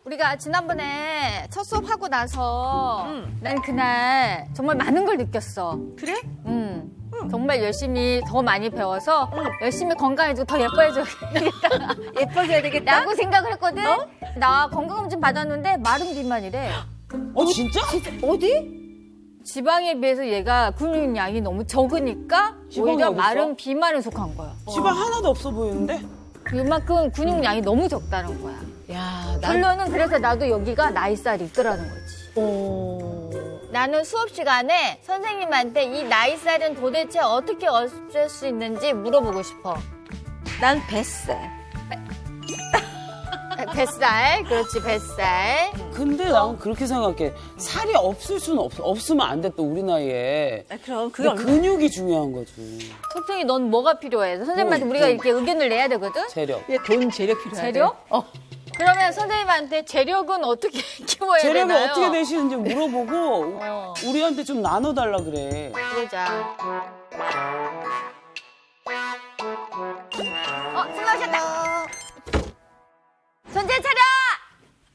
우리가 지난번에 첫 수업하고 나서 난 그날 정말 많은 걸 느꼈어. 그래? 정말 열심히 더 많이 배워서 열심히 건강해지고 더 예뻐져야겠다. 예뻐져야 되겠다? 라고 생각을 했거든. 나 건강검진 받았는데 마른 비만이래. 진짜? 어디? 지방에 비해서 얘가 근육량이 너무 적으니까 지방이 오히려 어딨어? 마른 비만에 속한 거야. 지방 하나도 없어 보이는데? 그만큼 근육량이 너무 적다는 거야. 야, 결론은 그래서 나도 여기가 나이살이 있더라는 거지. 나는 수업 시간에 선생님한테 이 나이살은 도대체 어떻게 없앨 수 있는지 물어보고 싶어. 난 뱃살. 뱃살, 그렇지, 뱃살. 근데 난 그렇게 생각해. 살이 없을 수는 없으면 안 돼, 또 우리 나이에. 그럼 그게 근데 근육이 중요한 거지. 소통이 넌 뭐가 필요해? 선생님한테 우리가 이렇게 의견을 내야 되거든? 재력. 돈 재력 필요하대. 재력? 그러면 선생님한테 재력은 어떻게 키워야 재력이 되나요? 어떻게 되시는지 물어보고 우리한테 좀 나눠달라 그래. 그러자. 수고하셨다. 정신 차려!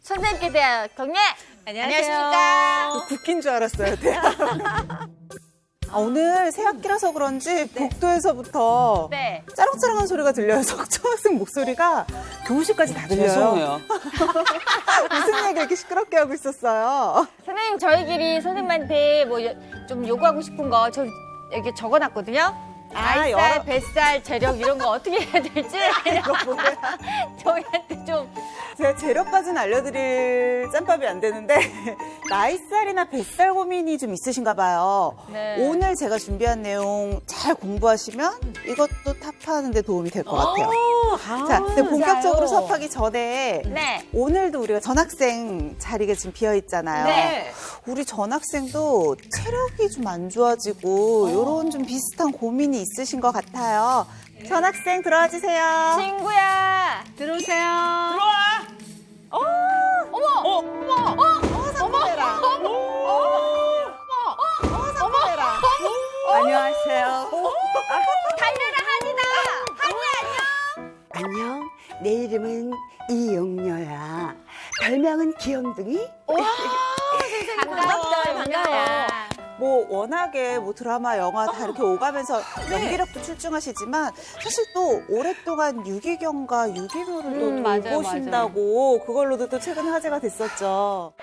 선생님께 대한 경례! 안녕하십니까? 국기인 줄 알았어요. 오늘 새 학기라서 그런지 복도에서부터 네. 짜랑짜랑한 소리가 들려요. 석초학생 목소리가 교실까지 다 들려요. 죄송해요. 무슨 얘기 이렇게 시끄럽게 하고 있었어요. 선생님, 저희끼리 선생님한테 뭐 좀 요구하고 싶은 거 저 여기 적어놨거든요. 나이살, 여러- 뱃살, 재력 이런 거 어떻게 해야 될지 이거 뭐야. 저희한테 좀. 제가 재력까지는 알려드릴 짬밥이 안 되는데 나이살이나 뱃살 고민이 좀 있으신가 봐요. 네. 오늘 제가 준비한 내용 잘 공부하시면 이것도 타파하는 데 도움이 될 것 같아요. 자, 근데 본격적으로 수업하기 전에 네. 오늘도 우리가 전학생 자리가 지금 비어 있잖아요. 네. 우리 전학생도 체력이 좀 안 좋아지고 이런 좀 비슷한 고민이 있으신 것 같아요. 전학생 들어와 주세요. 친구야, 들어오세요. 상품해라. 상품해라. 안녕하세요. 달려라, 한이다. 한이 안녕. 안녕. 내 이름은 이용녀야. 별명은 귀염둥이. 반갑다, 반가워. 뭐 워낙에 뭐 드라마, 영화 다 이렇게 오가면서 연기력도 출중하시지만 사실 또 오랫동안 유기견과 유기묘를 또 맞아요, 돌보신다고 그걸로도 또 최근 화제가 됐었죠.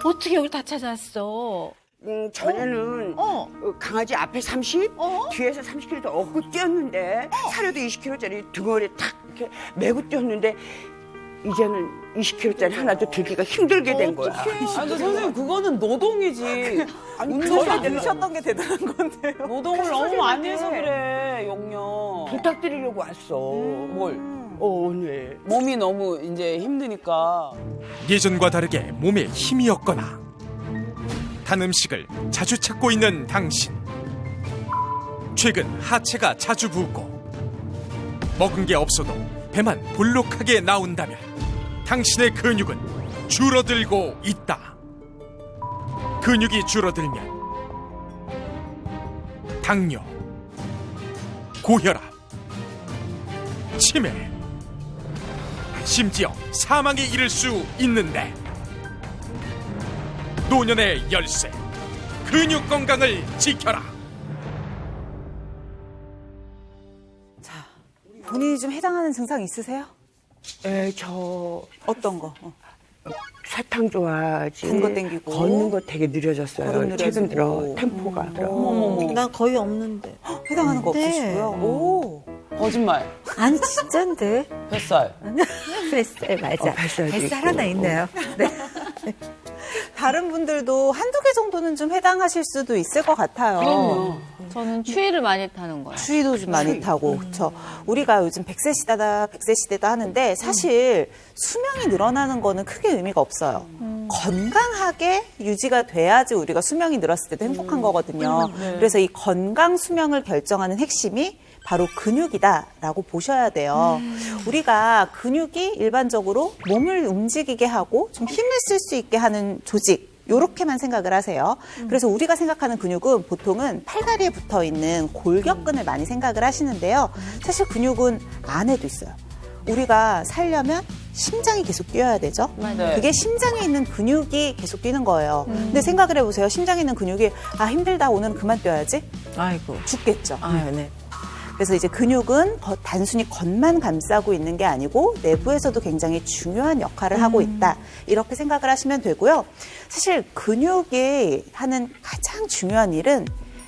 어떻게 여기 다 찾아왔어? 전에는 강아지 앞에 30, 뒤에서 30kg 더 얻고 뛰었는데 사료도 20kg짜리 등어리에 탁 이렇게 메고 뛰었는데 이제는 20kg짜리 하나도 들기가 힘들게 된 거야. 아니, 근데 선생님, 그거는 노동이지. 저희가 들으셨던 게 대단한 건데요. 노동을 너무 많이 해서 그래, 용녀. 부탁드리려고 왔어. 뭘? 오늘. 몸이 너무 이제 힘드니까. 예전과 다르게 몸에 힘이 없거나 단 음식을 자주 찾고 있는 당신. 최근 하체가 자주 붓고 먹은 게 없어도 배만 볼록하게 나온다면 당신의 근육은 줄어들고 있다. 근육이 줄어들면 당뇨, 고혈압, 치매, 심지어 사망에 이를 수 있는데 노년의 열쇠, 근육 건강을 지켜라. 본인이 좀 해당하는 증상 있으세요? 저 어떤 거? 사탕 좋아하지. 단거 땡기고. 걷는 거 되게 느려졌어요. 걸음 최근 느려지고. 들어 템포가. 어머머머. 난 거의 없는데. 해당하는 거 네. 없으시고요. 오. 거짓말. 아니, 진짠데. 뱃살. 뱃살, 맞아. 뱃살도 뱃살 있고. 하나 있네요. 네. 다른 분들도 한두 개 정도는 좀 해당하실 수도 있을 것 같아요. 저는 추위를 많이 타는 거예요. 추위도 좀 많이 타고, 그렇죠. 우리가 요즘 100세 시대다, 100세 시대다 하는데 사실 수명이 늘어나는 거는 크게 의미가 없어요. 건강하게 유지가 돼야지 우리가 수명이 늘었을 때도 행복한 거거든요. 그래서 이 건강 수명을 결정하는 핵심이 바로 근육이다라고 보셔야 돼요. 우리가 근육이 일반적으로 몸을 움직이게 하고 좀 힘을 쓸 수 있게 하는 조직, 요렇게만 생각을 하세요. 그래서 우리가 생각하는 근육은 보통은 팔다리에 붙어 있는 골격근을 많이 생각을 하시는데요. 사실 근육은 안에도 있어요. 우리가 살려면 심장이 계속 뛰어야 되죠. 네. 그게 심장에 있는 근육이 계속 뛰는 거예요. 근데 생각을 해보세요. 심장에 있는 근육이 힘들다, 오늘은 그만 뛰어야지. 아이고. 죽겠죠. 아유, 네. 그래서 이제 근육은 단순히 겉만 감싸고 있는 게 아니고 내부에서도 굉장히 중요한 역할을 하고 있다. 이렇게 생각을 하시면 되고요. 사실 근육이 하는 가장 중요한 일은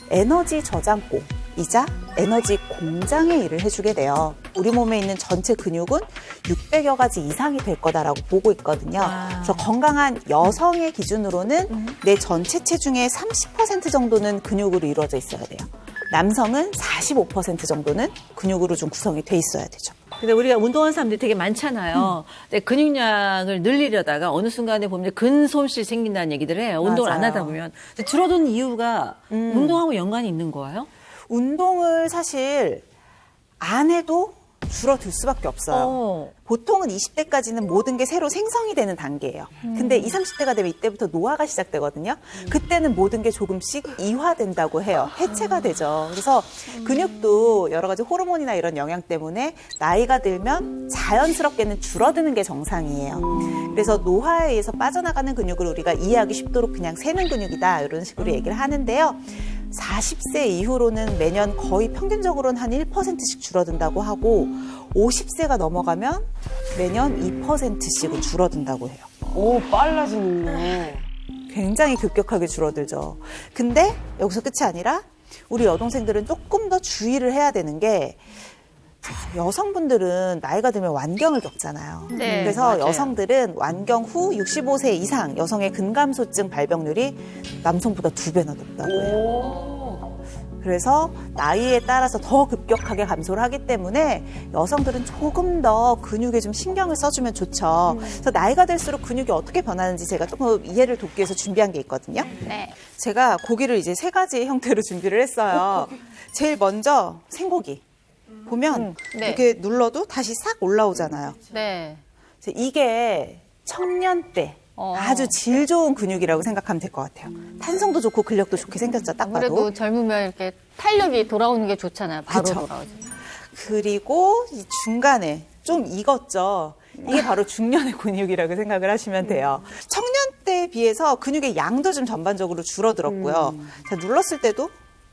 에너지 저장고이자 에너지 공장의 일을 해주게 돼요. 우리 몸에 있는 전체 근육은 600여 가지 이상이 될 거다라고 보고 있거든요. 그래서 건강한 여성의 기준으로는 내 전체 체중의 30% 정도는 근육으로 이루어져 있어야 돼요. 남성은 45% 정도는 근육으로 좀 구성이 돼 있어야 되죠. 근데 우리가 운동하는 사람들이 되게 많잖아요. 근데 근육량을 늘리려다가 어느 순간에 보면 근손실 생긴다는 얘기들 해요. 운동을 안 맞아요. 하다 보면. 근데 줄어드는 이유가 운동하고 연관이 있는 거예요? 운동을 사실 안 해도 줄어들 수밖에 없어요. 보통은 20대까지는 모든 게 새로 생성이 되는 단계예요. 근데 20, 30대가 되면 이때부터 노화가 시작되거든요. 그때는 모든 게 조금씩 이화된다고 해요. 해체가 되죠. 그래서 근육도 여러 가지 호르몬이나 이런 영향 때문에 나이가 들면 자연스럽게는 줄어드는 게 정상이에요. 그래서 노화에 의해서 빠져나가는 근육을 우리가 이해하기 쉽도록 그냥 세는 근육이다, 이런 식으로 얘기를 하는데요. 40세 이후로는 매년 거의 평균적으로는 한 1%씩 줄어든다고 하고 50세가 넘어가면 매년 2%씩은 줄어든다고 해요. 오, 빨라지는구나. 굉장히 급격하게 줄어들죠. 근데 여기서 끝이 아니라 우리 여동생들은 조금 더 주의를 해야 되는 게 여성분들은 나이가 들면 완경을 겪잖아요. 네, 그래서 맞아요. 여성들은 완경 후 65세 이상 여성의 근감소증 발병률이 남성보다 2배나 높다고 해요. 그래서 나이에 따라서 더 급격하게 감소를 하기 때문에 여성들은 조금 더 근육에 좀 신경을 써주면 좋죠. 그래서 나이가 들수록 근육이 어떻게 변하는지 제가 조금 이해를 돕기 위해서 준비한 게 있거든요. 네. 제가 고기를 이제 3가지 형태로 준비를 했어요. 제일 먼저 생고기. 보면 네. 이렇게 눌러도 다시 싹 올라오잖아요. 네. 이게 청년 때 아주 질 좋은 근육이라고 생각하면 될 것 같아요. 탄성도 좋고 근력도 좋게 생겼죠, 딱 봐도. 아무래도 젊으면 이렇게 탄력이 돌아오는 게 좋잖아요. 바로 그쵸. 돌아오죠. 그리고 이 중간에 좀 익었죠. 이게 바로 중년의 근육이라고 생각을 하시면 돼요. 청년 때에 비해서 근육의 양도 좀 전반적으로 줄어들었고요. 자, 눌렀을 때도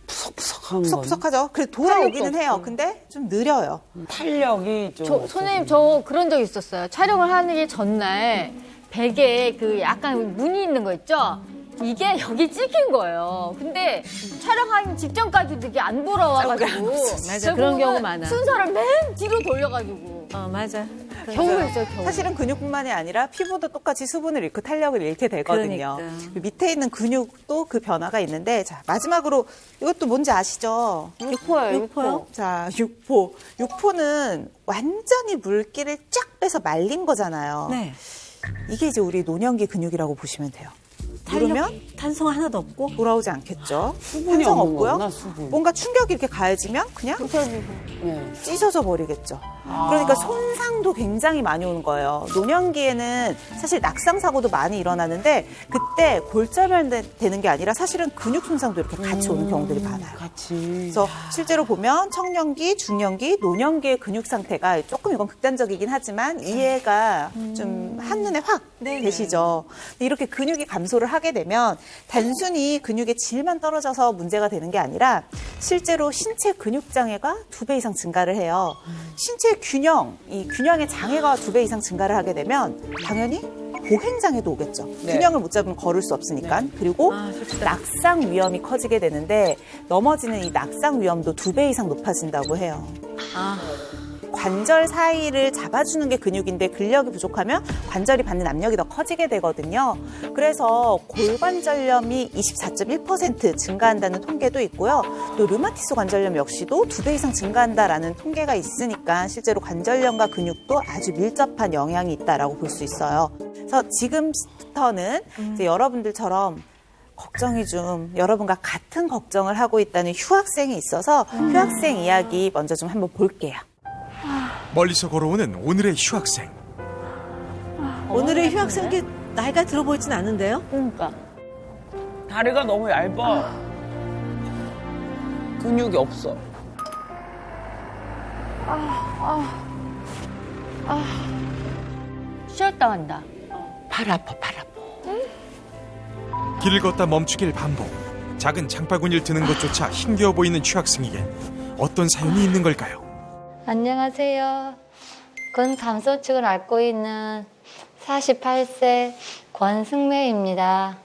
푸석푸석한 거. 푸석푸석하죠. 그래서 돌아오기는 탄력도 해요. 없고. 근데 좀 느려요. 탄력이 좀. 선생님, 저 그런 적 있었어요. 촬영을 하는 게 전날 베개에 그 약간 무늬 있는 거 있죠? 이게 여기 찍힌 거예요. 근데 촬영하기 직전까지도 이게 안 돌아와가지고. 맞아, 그런 경우 많아. 순서를 맨 뒤로 돌려가지고. 맞아. 겨우 있어요, 겨우. 사실은 근육뿐만이 아니라 피부도 똑같이 수분을 잃고 탄력을 잃게 되거든요. 그러니까. 그 밑에 있는 근육도 그 변화가 있는데, 자, 마지막으로 이것도 뭔지 아시죠? 육포예요, 육포. 자, 육포. 육포는 완전히 물기를 쫙 빼서 말린 거잖아요. 네. 이게 이제 우리 노년기 근육이라고 보시면 돼요. 누르면 탄성 하나도 없고. 돌아오지 않겠죠. 수분이 탄성 없는 없고요. 거구나, 수분. 뭔가 충격이 이렇게 가해지면 그냥 네. 찢어져 버리겠죠. 그러니까 손상도 굉장히 많이 오는 거예요. 노년기에는 사실 낙상 사고도 많이 일어나는데 그때 골절만 되는 게 아니라 사실은 근육 손상도 이렇게 같이 오는 경우들이 많아요. 같이. 그래서 실제로 보면 청년기, 중년기, 노년기의 근육 상태가 조금 이건 극단적이긴 하지만 이해가 좀 한눈에 확 되시죠. 이렇게 근육이 감소를 하게 되면 단순히 근육의 질만 떨어져서 문제가 되는 게 아니라 실제로 신체 근육 장애가 2배 이상 증가를 해요. 신체 균형, 이 균형의 장애가 2배 이상 증가를 하게 되면 당연히 보행 장애도 오겠죠. 네. 균형을 못 잡으면 걸을 수 없으니까. 그리고 낙상 위험이 커지게 되는데 넘어지는 이 낙상 위험도 2배 이상 높아진다고 해요. 관절 사이를 잡아주는 게 근육인데 근력이 부족하면 관절이 받는 압력이 더 커지게 되거든요. 그래서 골관절염이 24.1% 증가한다는 통계도 있고요. 또 류마티스 관절염 역시도 2배 이상 증가한다라는 통계가 있으니까 실제로 관절염과 근육도 아주 밀접한 영향이 있다라고 볼 수 있어요. 그래서 지금부터는 이제 여러분들처럼 걱정이 좀 여러분과 같은 걱정을 하고 있다는 휴학생이 있어서 휴학생 이야기 먼저 좀 한번 볼게요. 멀리서 걸어오는 오늘의 휴학생. 오늘의 휴학생께 나이가 들어 보이진 않은데요? 그러니까. 다리가 너무 얇아. 근육이 없어. 쉬었다 간다. 팔 아파, 팔 아파. 길을 걷다 멈추길 반복. 작은 장바구니를 드는 것조차 힘겨워 보이는 휴학생에겐 어떤 사연이 있는 걸까요? 안녕하세요. 근감소증을 앓고 있는 48세 권승매입니다.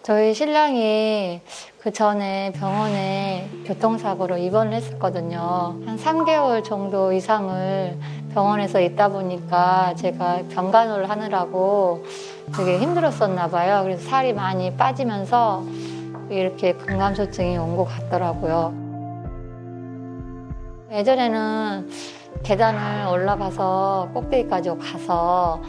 저희 신랑이 그 전에 병원에 교통사고로 입원을 했었거든요. 한 3개월 정도 이상을 병원에서 있다 보니까 제가 병간호를 하느라고 되게 힘들었었나 봐요. 그래서 살이 많이 빠지면서 이렇게 근감소증이 온 것 같더라고요. 예전에는 계단을 올라가서 꼭대기까지 가서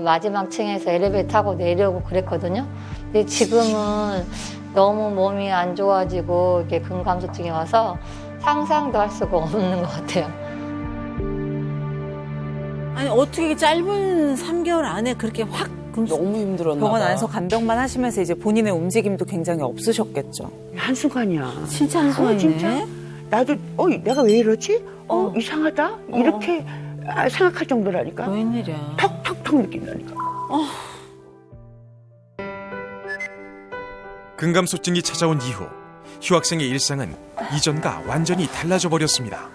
마지막 층에서 엘리베이터 타고 내려오고 그랬거든요. 근데 지금은 너무 몸이 안 좋아지고 이렇게 근감소증이 와서 상상도 할 수가 없는 것 같아요. 아니 어떻게 짧은 3개월 안에 그렇게 확 너무 힘들었나 병원 봐. 안에서 간병만 하시면서 이제 본인의 움직임도 굉장히 없으셨겠죠. 한순간이야. 진짜 한순간이네. 진짜? 나도, 내가 왜 이러지? 이상하다? 이렇게 생각할 정도라니까. 웬일이야. 턱턱턱 느낀다니까. 근감소증이 찾아온 이후 휴학생의 일상은 이전과 완전히 달라져 버렸습니다.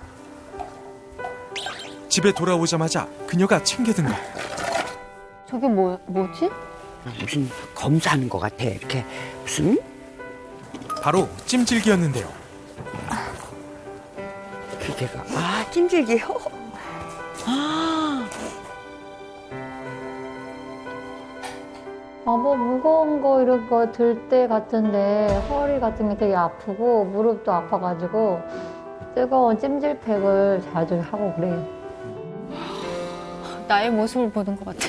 집에 돌아오자마자 그녀가 챙겨든 것. 저게 뭐지? 무슨 검사하는 것 같아. 이렇게 무슨? 바로 찜질기였는데요. 기계가. 찜질기요? 뭐 무거운 거 이런 거 들 때 같은데 허리 같은 게 되게 아프고 무릎도 아파가지고 뜨거운 찜질팩을 자주 하고 그래요. 나의 모습을 보는 것 같아.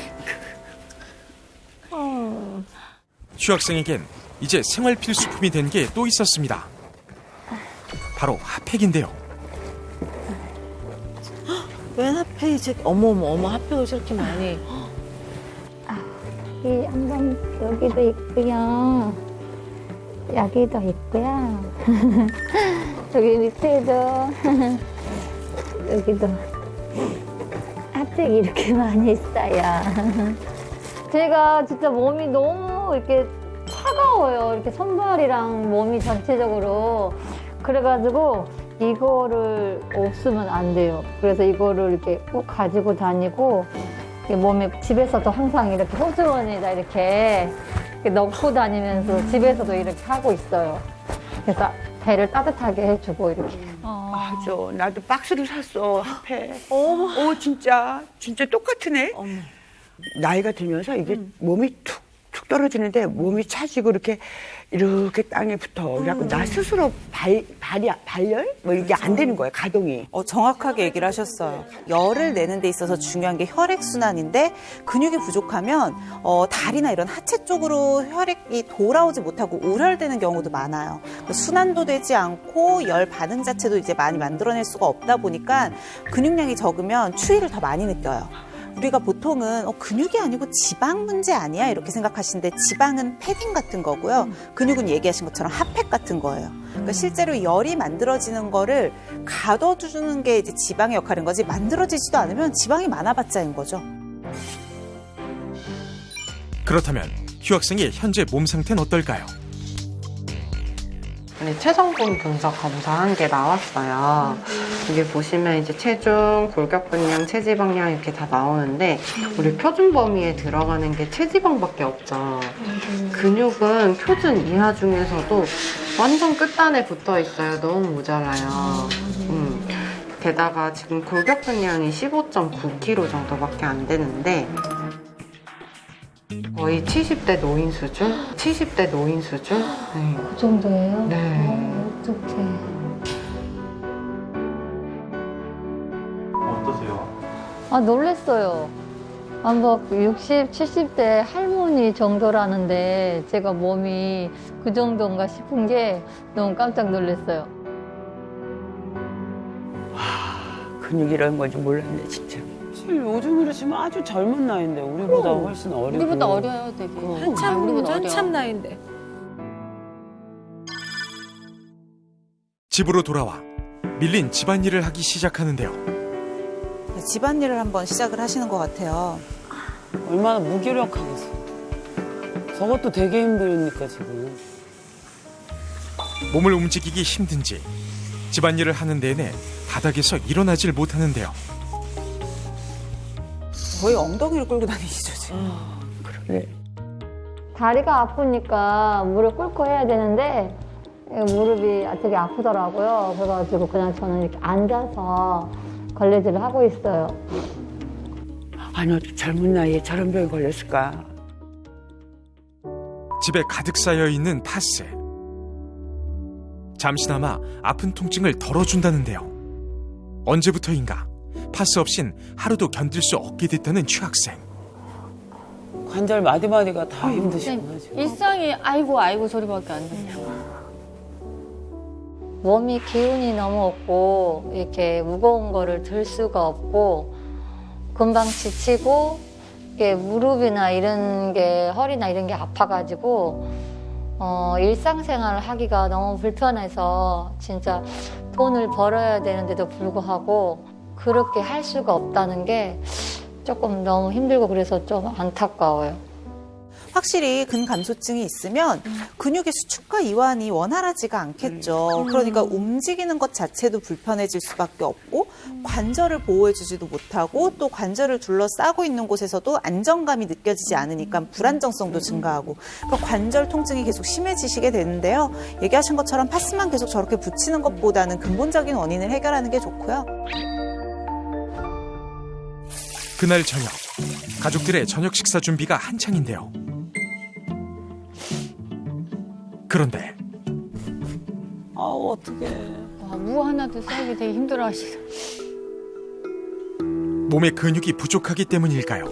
휴학생에겐 이제 생활 필수품이 된 게 또 있었습니다. 바로 핫팩인데요. 웬 핫팩이 어머 핫팩을 저렇게 많이. 여기 한번 여기도 있고요. 여기도 있고요. 여기 밑에도 여기도 핫팩이 이렇게 많이 있어요. 제가 진짜 몸이 너무 이렇게 차가워요. 이렇게 손발이랑 몸이 전체적으로. 그래가지고 이거를 없으면 안 돼요. 그래서 이거를 이렇게 꼭 가지고 다니고 몸에 집에서도 항상 이렇게 호주머니에다 이렇게 넣고 다니면서 집에서도 이렇게 하고 있어요. 그래서 배를 따뜻하게 해주고 이렇게. 맞아. 나도 박스를 샀어. 핫팩. 진짜 똑같으네. 나이가 들면서 이게 몸이 툭 떨어지는데 몸이 차지고 이렇게 땅에 붙어. 그래갖고 나 스스로 발열? 뭐 이게 안 되는 거예요, 가동이. 정확하게 얘기를 하셨어요. 열을 내는 데 있어서 중요한 게 혈액순환인데 근육이 부족하면 다리나 이런 하체 쪽으로 혈액이 돌아오지 못하고 우열되는 경우도 많아요. 순환도 되지 않고 열 반응 자체도 이제 많이 만들어낼 수가 없다 보니까 근육량이 적으면 추위를 더 많이 느껴요. 우리가 보통은 근육이 아니고 지방 문제 아니야 이렇게 생각하시는데 지방은 패딩 같은 거고요. 근육은 얘기하신 것처럼 핫팩 같은 거예요. 그러니까 실제로 열이 만들어지는 거를 가둬주는 게 이제 지방의 역할인 거지 만들어지지도 않으면 지방이 많아봤자인 거죠. 그렇다면 휴학생의 현재 몸 상태는 어떨까요? 체성분 분석 검사한 게 나왔어요. 여기 보시면 이제 체중, 골격분량, 체지방량 이렇게 다 나오는데 우리 표준 범위에 들어가는 게 체지방밖에 없죠. 근육은 표준 이하 중에서도 완전 끝단에 붙어 있어요. 너무 모자라요. 게다가 지금 골격근량이 15.9kg 정도밖에 안 되는데 거의 70대 노인 수준? 70대 노인 수준? 네. 그 정도예요? 네. 어떡해. 어떠세요? 아, 놀랬어요. 뭐 60, 70대 할머니 정도라는데 제가 몸이 그 정도인가 싶은 게 너무 깜짝 놀랐어요. 근육이라는 건지 몰랐네, 진짜. 사실 요즘으로 치면 아주 젊은 나이인데 우리보다 훨씬 어리고. 우리보다 어려요, 되게. 한참, 우리보다 어려. 한참 나이인데. 집으로 돌아와 밀린 집안일을 하기 시작하는데요. 집안일을 한번 시작을 하시는 것 같아요. 얼마나 무기력하겠어. 저것도 되게 힘드니까 지금. 몸을 움직이기 힘든지 집안일을 하는 내내 바닥에서 일어나질 못하는데요. 거의 엉덩이를 끌고 다니시죠, 지금. 그래. 다리가 아프니까 무릎 꿇고 해야 되는데 무릎이 되게 아프더라고요. 그래가지고 그냥 저는 이렇게 앉아서 걸레질을 하고 있어요. 아니, 어떻게 젊은 나이에 저런 병에 걸렸을까? 집에 가득 쌓여 있는 파스. 잠시나마 아픈 통증을 덜어준다는데요. 언제부터인가 파스 없인 하루도 견딜 수 없게 됐다는 취학생. 관절 마디마디가 다 힘드시구나, 지금. 일상이 아이고 아이고 소리밖에 안 들려요. 몸이 기운이 너무 없고 이렇게 무거운 거를 들 수가 없고 금방 지치고 이게 무릎이나 이런 게 허리나 이런 게 아파가지고 일상생활을 하기가 너무 불편해서 진짜 돈을 벌어야 되는데도 불구하고 그렇게 할 수가 없다는 게 조금 너무 힘들고 그래서 좀 안타까워요. 확실히 근감소증이 있으면 근육의 수축과 이완이 원활하지가 않겠죠. 그러니까 움직이는 것 자체도 불편해질 수밖에 없고 관절을 보호해주지도 못하고 또 관절을 둘러싸고 있는 곳에서도 안정감이 느껴지지 않으니까 불안정성도 증가하고 그러니까 관절 통증이 계속 심해지시게 되는데요. 얘기하신 것처럼 파스만 계속 저렇게 붙이는 것보다는 근본적인 원인을 해결하는 게 좋고요. 그날 저녁 가족들의 저녁 식사 준비가 한창인데요. 그런데 아우, 어떡해. 와, 무 하나도 썰기 되게 힘들어하시죠. 몸에 근육이 부족하기 때문일까요?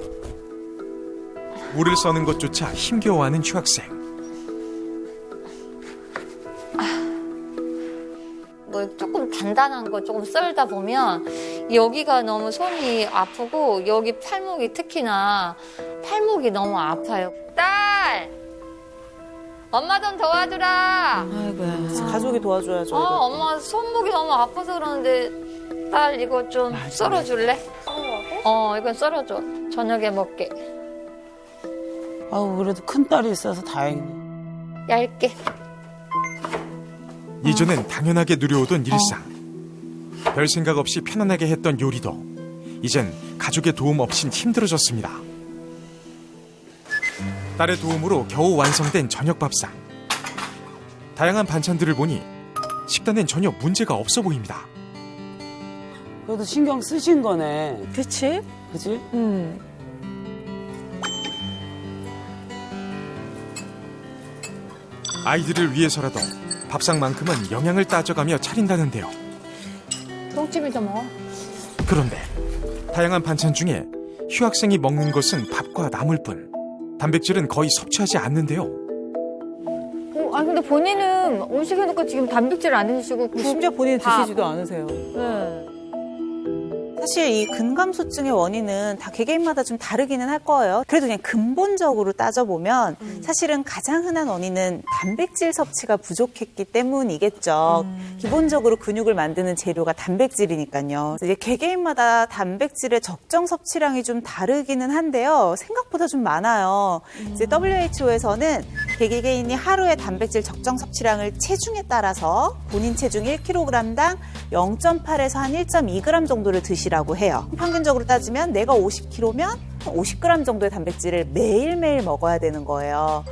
물을 써는 것조차 힘겨워하는 취학생. 뭐 조금 단단한 거 조금 썰다 보면 여기가 너무 손이 아프고 여기 팔목이 특히나 팔목이 너무 아파요. 딸! 엄마 좀 도와주라. 아이고야. 가족이 도와줘야죠. 이거. 엄마 손목이 너무 아파서 그러는데 딸 이거 좀 썰어줄래? 이건 썰어줘. 저녁에 먹게. 아우, 그래도 큰 딸이 있어서 다행이네. 얇게. 이전엔 당연하게 누려오던 일상. 별 생각 없이 편안하게 했던 요리도 이젠 가족의 도움 없인 힘들어졌습니다. 딸의 도움으로 겨우 완성된 저녁 밥상. 다양한 반찬들을 보니 식단엔 전혀 문제가 없어 보입니다. 그래도 신경 쓰신 거네. 그치? 그지? 아이들을 위해서라도 밥상만큼은 영양을 따져가며 차린다는데요. 똥집이 더 먹어. 그런데 다양한 반찬 중에 휴학생이 먹는 것은 밥과 나물 뿐. 단백질은 거의 섭취하지 않는데요. 근데 본인은 음식 해놓고 지금 단백질 안 드시고 심지어 본인이 드시지도 않으세요. 네. 사실 이 근감소증의 원인은 다 개개인마다 좀 다르기는 할 거예요. 그래도 그냥 근본적으로 따져보면 사실은 가장 흔한 원인은 단백질 섭취가 부족했기 때문이겠죠. 기본적으로 근육을 만드는 재료가 단백질이니까요. 이제 개개인마다 단백질의 적정 섭취량이 좀 다르기는 한데요. 생각보다 좀 많아요. 이제 WHO에서는 개개인이 하루에 단백질 적정 섭취량을 체중에 따라서 본인 체중 1kg당 0.8에서 한 1.2g 정도를 드시라고 해요. 평균적으로 따지면 내가 50kg면 50g 정도의 단백질을 매일매일 먹어야 되는 거예요.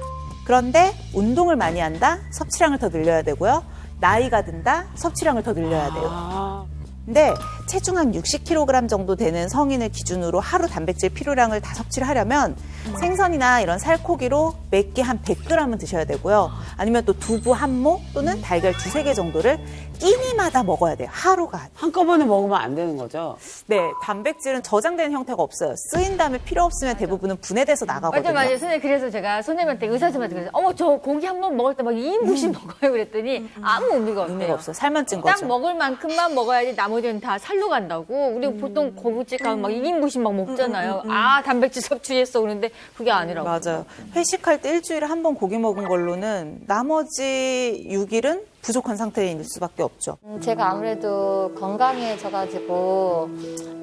그런데 운동을 많이 한다? 섭취량을 더 늘려야 되고요. 나이가 든다? 섭취량을 더 늘려야 돼요. 근데 체중 한 60kg 정도 되는 성인을 기준으로 하루 단백질 필요량을 다 섭취를 하려면 생선이나 이런 살코기로 몇 개 한 100g은 드셔야 되고요. 아니면 또 두부 한 모 또는 달걀 2-3개 정도를 끼니마다 먹어야 돼요. 하루가. 한꺼번에 먹으면 안 되는 거죠? 네, 단백질은 저장되는 형태가 없어요. 쓰인 다음에 필요 없으면 대부분은 분해돼서 나가거든요. 맞아요. 선생님, 그래서 제가 손님한테, 의사님한테 그래서, 어머, 저 고기 한 번 먹을 때 막 2인분씩 먹어요. 그랬더니 아무 의미가 없대요. 의미가 없어요. 살만 찐 딱 거죠. 먹을 만큼만 먹어야지 나머지는 다 살로 간다고. 우리 보통 고깃집 가면 막 2인분씩 막 먹잖아요. 아, 단백질 섭취했어. 그런데 그게 아니라고. 맞아요. 회식할 때 일주일에 한 번 고기 먹은 걸로는 나머지 6일은 부족한 상태일 수밖에 없죠. 제가 아무래도 건강해져가지고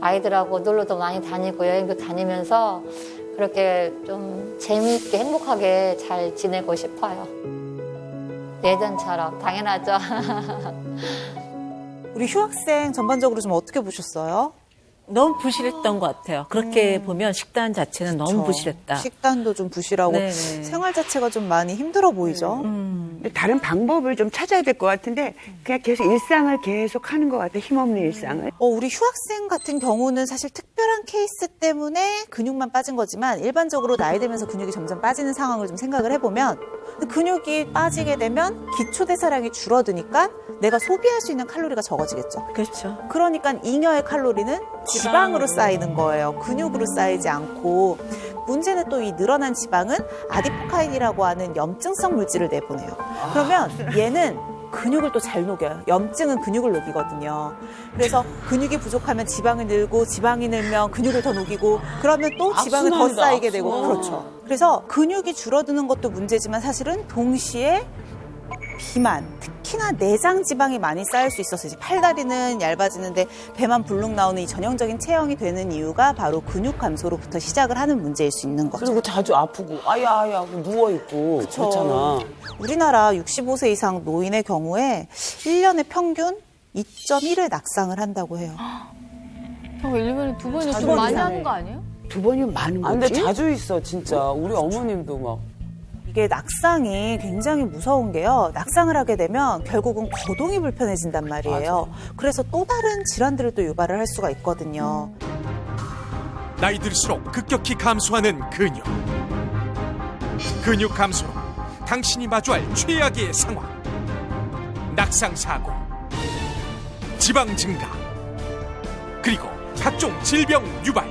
아이들하고 놀러도 많이 다니고 여행도 다니면서 그렇게 좀 재미있게 행복하게 잘 지내고 싶어요. 예전처럼 당연하죠. 우리 휴학생 전반적으로 좀 어떻게 보셨어요? 너무 부실했던 것 같아요. 그렇게 보면 식단 자체는 너무 그쵸. 부실했다. 식단도 좀 부실하고 네네. 생활 자체가 좀 많이 힘들어 보이죠. 근데 다른 방법을 좀 찾아야 될 것 같은데 그냥 계속 일상을 계속 하는 것 같아. 힘없는 일상을. 우리 휴학생 같은 경우는 사실 특별한 케이스 때문에 근육만 빠진 거지만 일반적으로 나이 들면서 근육이 점점 빠지는 상황을 좀 생각을 해보면 근육이 빠지게 되면 기초대사량이 줄어드니까 내가 소비할 수 있는 칼로리가 적어지겠죠. 그렇죠. 그러니까 잉여의 칼로리는 지방으로 쌓이는 거예요. 근육으로 쌓이지 않고. 문제는 또 이 늘어난 지방은 아디포카인이라고 하는 염증성 물질을 내보내요. 그러면 얘는 근육을 또 잘 녹여요. 염증은 근육을 녹이거든요. 그래서 근육이 부족하면 지방을 늘고 지방이 늘면 근육을 더 녹이고 그러면 또 지방은 더 악순환이다, 쌓이게 되고 악순환. 그렇죠. 그래서 근육이 줄어드는 것도 문제지만 사실은 동시에 비만, 특히나 내장 지방이 많이 쌓일 수 있어서 이제 팔다리는 얇아지는데 배만 불룩 나오는 이 전형적인 체형이 되는 이유가 바로 근육 감소로부터 시작을 하는 문제일 수 있는 거죠. 그리고 자주 아프고 아야 하고 누워있고 그렇잖아. 우리나라 65세 이상 노인의 경우에 1년에 평균 2.1을 낙상을 한다고 해요. 일년에 두 번은 자주 좀 많이 이상해. 하는 거 아니에요? 2번이면 많은 아, 거지. 근데 자주 있어 진짜. 우리 어머님도 막. 이게 낙상이 굉장히 무서운 게요. 낙상을 하게 되면 결국은 거동이 불편해진단 말이에요. 그래서 또 다른 질환들을 또 유발을 할 수가 있거든요. 나이 들수록 급격히 감소하는 근육. 근육 감소로 당신이 마주할 최악의 상황. 낙상 사고, 지방 증가, 그리고 각종 질병 유발.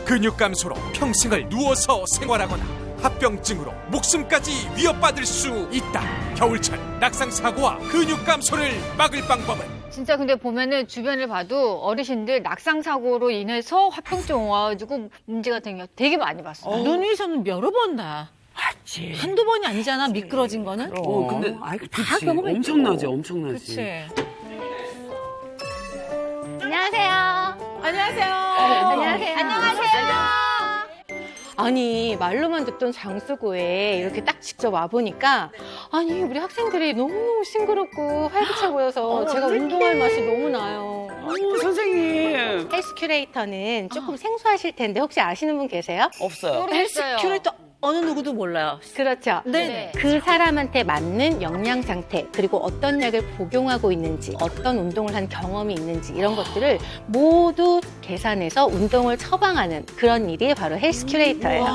근육 감소로 평생을 누워서 생활하거나 합병증으로 목숨까지 위협받을 수 있다. 겨울철 낙상 사고와 근육 감소를 막을 방법은 진짜 근데 보면은 주변을 봐도 어르신들 낙상 사고로 인해서 화병증 와가지고 문제가 되게 많이 봤어요. 눈 위에서는 여러 번 나. 맞지. 한두 번이 아니잖아, 미끄러진 거는. 근데 아이고, 그치. 다 경험했죠. 엄청나지, 엄청나지. 그치. 안녕하세요. 안녕하세요. 안녕하세요. 안녕하세요. 아니 말로만 듣던 장수고에 이렇게 딱 직접 와보니까 아니 우리 학생들이 너무너무 싱그럽고 활기차 보여서 제가 운동할 맛이 너무 나요. 선생님. 헬스 큐레이터는 조금 생소하실 텐데 혹시 아시는 분 계세요? 없어요. 모르겠어요. 큐레이터 어느 누구도 몰라요. 그렇죠. 네. 그 사람한테 맞는 영양 상태 그리고 어떤 약을 복용하고 있는지 어떤 운동을 한 경험이 있는지 이런 것들을 모두 계산해서 운동을 처방하는 그런 일이 바로 헬스 큐레이터예요.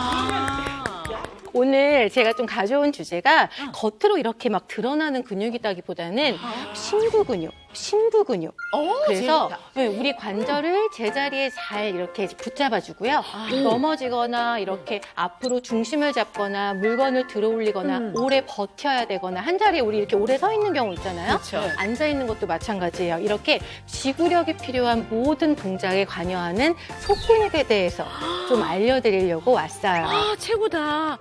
오늘 제가 좀 가져온 주제가 겉으로 이렇게 막 드러나는 근육이다기보다는 심부 근육. 그래서 네, 우리 관절을 제자리에 잘 이렇게 붙잡아주고요. 넘어지거나 이렇게 앞으로 중심을 잡거나 물건을 들어 올리거나 오래 버텨야 되거나 한 자리에 우리 이렇게 오래 서 있는 경우 있잖아요. 앉아 있는 것도 마찬가지예요. 이렇게 지구력이 필요한 모든 동작에 관여하는 속근육에 대해서 좀 알려드리려고 왔어요. 아, 최고다.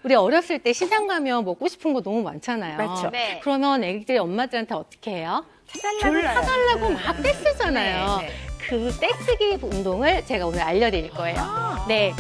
우리 어렸을 때 시장 가면 먹고 싶은 거 너무 많잖아요. 맞죠. 네. 그러면 애기들이 엄마들한테 어떻게 해요? 사달라고 막 떼쓰잖아요. 그 떼쓰기 운동을 제가 오늘 알려드릴 거예요. 네.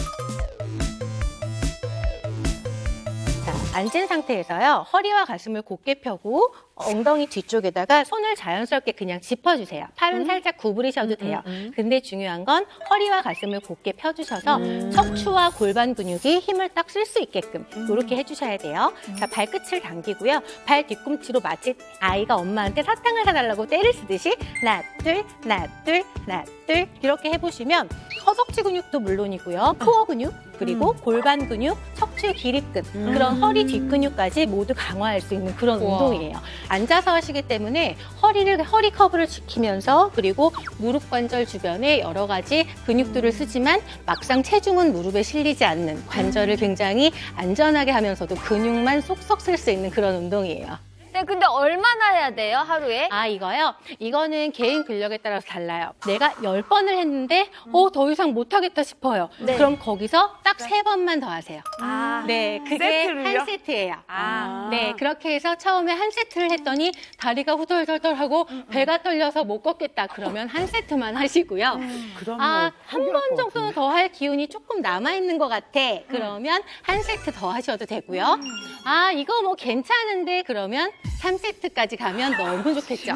자, 앉은 상태에서요. 허리와 가슴을 곧게 펴고 엉덩이 뒤쪽에다가 손을 자연스럽게 그냥 짚어주세요. 팔은 살짝 구부리셔도 돼요. 근데 중요한 건 허리와 가슴을 곧게 펴주셔서 척추와 골반 근육이 힘을 딱 쓸 수 있게끔 이렇게 해주셔야 돼요. 자, 발끝을 당기고요. 발 뒤꿈치로 마치 아이가 엄마한테 사탕을 사달라고 때를 쓰듯이 하나, 둘, 하나, 둘, 하나, 둘 이렇게 해보시면 허벅지 근육도 물론이고요. 코어 근육, 그리고 골반 근육, 척추의 기립근, 그런 허리 뒷근육까지 모두 강화할 수 있는 그런 운동이에요. 앉아서 하시기 때문에 허리 커브를 지키면서 그리고 무릎 관절 주변에 여러 가지 근육들을 쓰지만 막상 체중은 무릎에 실리지 않는 관절을 굉장히 안전하게 하면서도 근육만 쏙쏙 쓸 수 있는 그런 운동이에요. 네, 근데 얼마나 해야 돼요, 하루에? 아, 이거요? 이거는 개인 근력에 따라서 달라요. 내가 10번을 했는데, 더 이상 못하겠다 싶어요. 네. 그럼 거기서 딱 3번만 더 하세요. 아, 네, 그게 세트를요? 한 세트예요. 아. 네, 그렇게 해서 처음에 한 세트를 했더니 다리가 후덜덜덜하고 배가 떨려서 못 걷겠다. 그러면 한 세트만 하시고요. 그러면 아, 한 포기할 번 것 정도는 더 할 기운이 조금 남아있는 것 같아. 그러면 한 세트 더 하셔도 되고요. 아, 이거 뭐 괜찮은데 그러면 3세트까지 가면 너무 좋겠죠.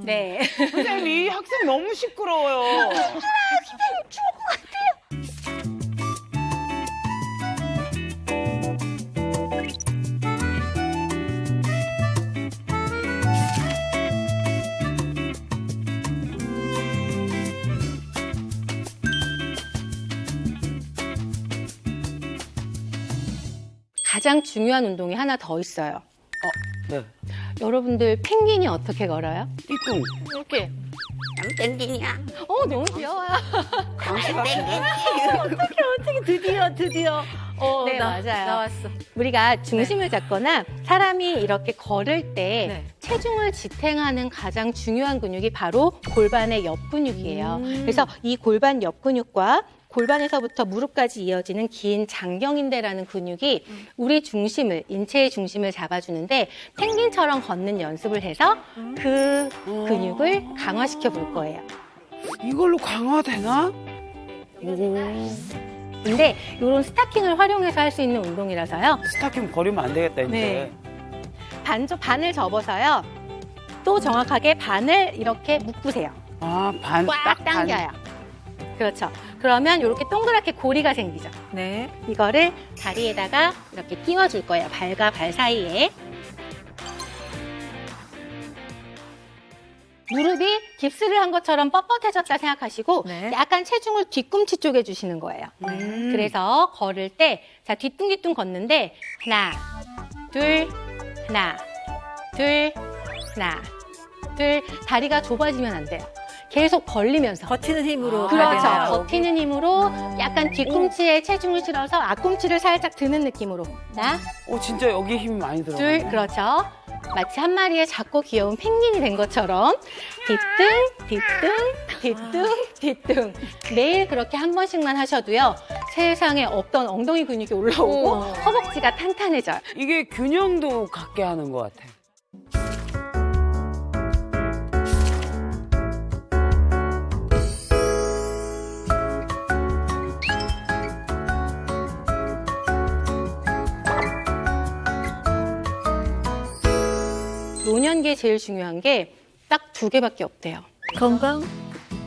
네. 선생님, 이 학생 너무 시끄러워요. 가장 중요한 운동이 하나 더 있어요. 네. 여러분들 펭귄이 어떻게 걸어요? 띠뚱. 이렇게. 땡땡이야. 너무 귀여워요. 당신가 드디어. 네, 맞아요. 나왔어. 우리가 중심을 잡거나 사람이 이렇게 걸을 때 네. 체중을 지탱하는 가장 중요한 근육이 바로 골반의 옆 근육이에요. 그래서 이 골반 옆 근육과 골반에서부터 무릎까지 이어지는 긴 장경인대라는 근육이 우리 중심을, 인체의 중심을 잡아주는데 펭귄처럼 걷는 연습을 해서 그 근육을 강화시켜 볼 거예요. 이걸로 강화되나? 근데 이런 스타킹을 활용해서 할 수 있는 운동이라서요. 스타킹 버리면 안 되겠다, 이제. 네. 반을 접어서요. 또 정확하게 반을 이렇게 묶으세요. 아, 반. 꽉 딱 반. 당겨요. 그렇죠. 그러면 이렇게 동그랗게 고리가 생기죠. 네. 이거를 다리에다가 이렇게 끼워줄 거예요. 발과 발 사이에. 무릎이 깁스를 한 것처럼 뻣뻣해졌다 생각하시고 네. 약간 체중을 뒤꿈치 쪽에 주시는 거예요. 그래서 걸을 때 자, 뒤뚱뒤뚱 걷는데 하나, 둘, 하나, 둘, 하나, 둘. 다리가 좁아지면 안 돼요. 계속 벌리면서. 버티는 힘으로. 가야 그렇죠. 되나요? 버티는 힘으로 약간 뒤꿈치에 체중을 실어서 앞꿈치를 살짝 드는 느낌으로. 하나, 진짜 여기 힘이 많이 들어. 둘, 그렇죠. 마치 한 마리의 작고 귀여운 펭귄이 된 것처럼 뒤뚱. 매일 그렇게 한 번씩만 하셔도요. 세상에 없던 엉덩이 근육이 올라오고 허벅지가 탄탄해져요. 이게 균형도 갖게 하는 것 같아. 노년기에 제일 중요한 게 딱 2개밖에 없대요. 건강?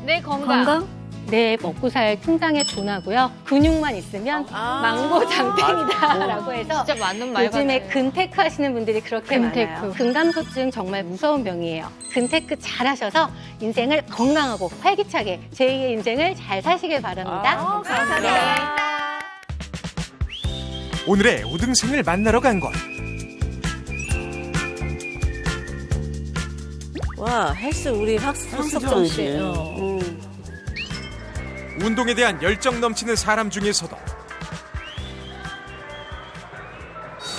네, 건강. 내 먹고 살 통장에 돈하고요. 근육만 있으면 망고 장땡이다라고 해서 진짜 맞는 말 요즘에 같아요. 근테크 하시는 분들이 그렇게 근테크. 많아요. 근감소증 정말 무서운 병이에요. 근테크 잘 하셔서 인생을 건강하고 활기차게 제2의 인생을 잘 사시길 바랍니다. 감사합니다. 오늘의 우등생을 만나러 간 곳. 와, 헬스 우리 황석정 씨. 운동에 대한 열정 넘치는 사람 중에서도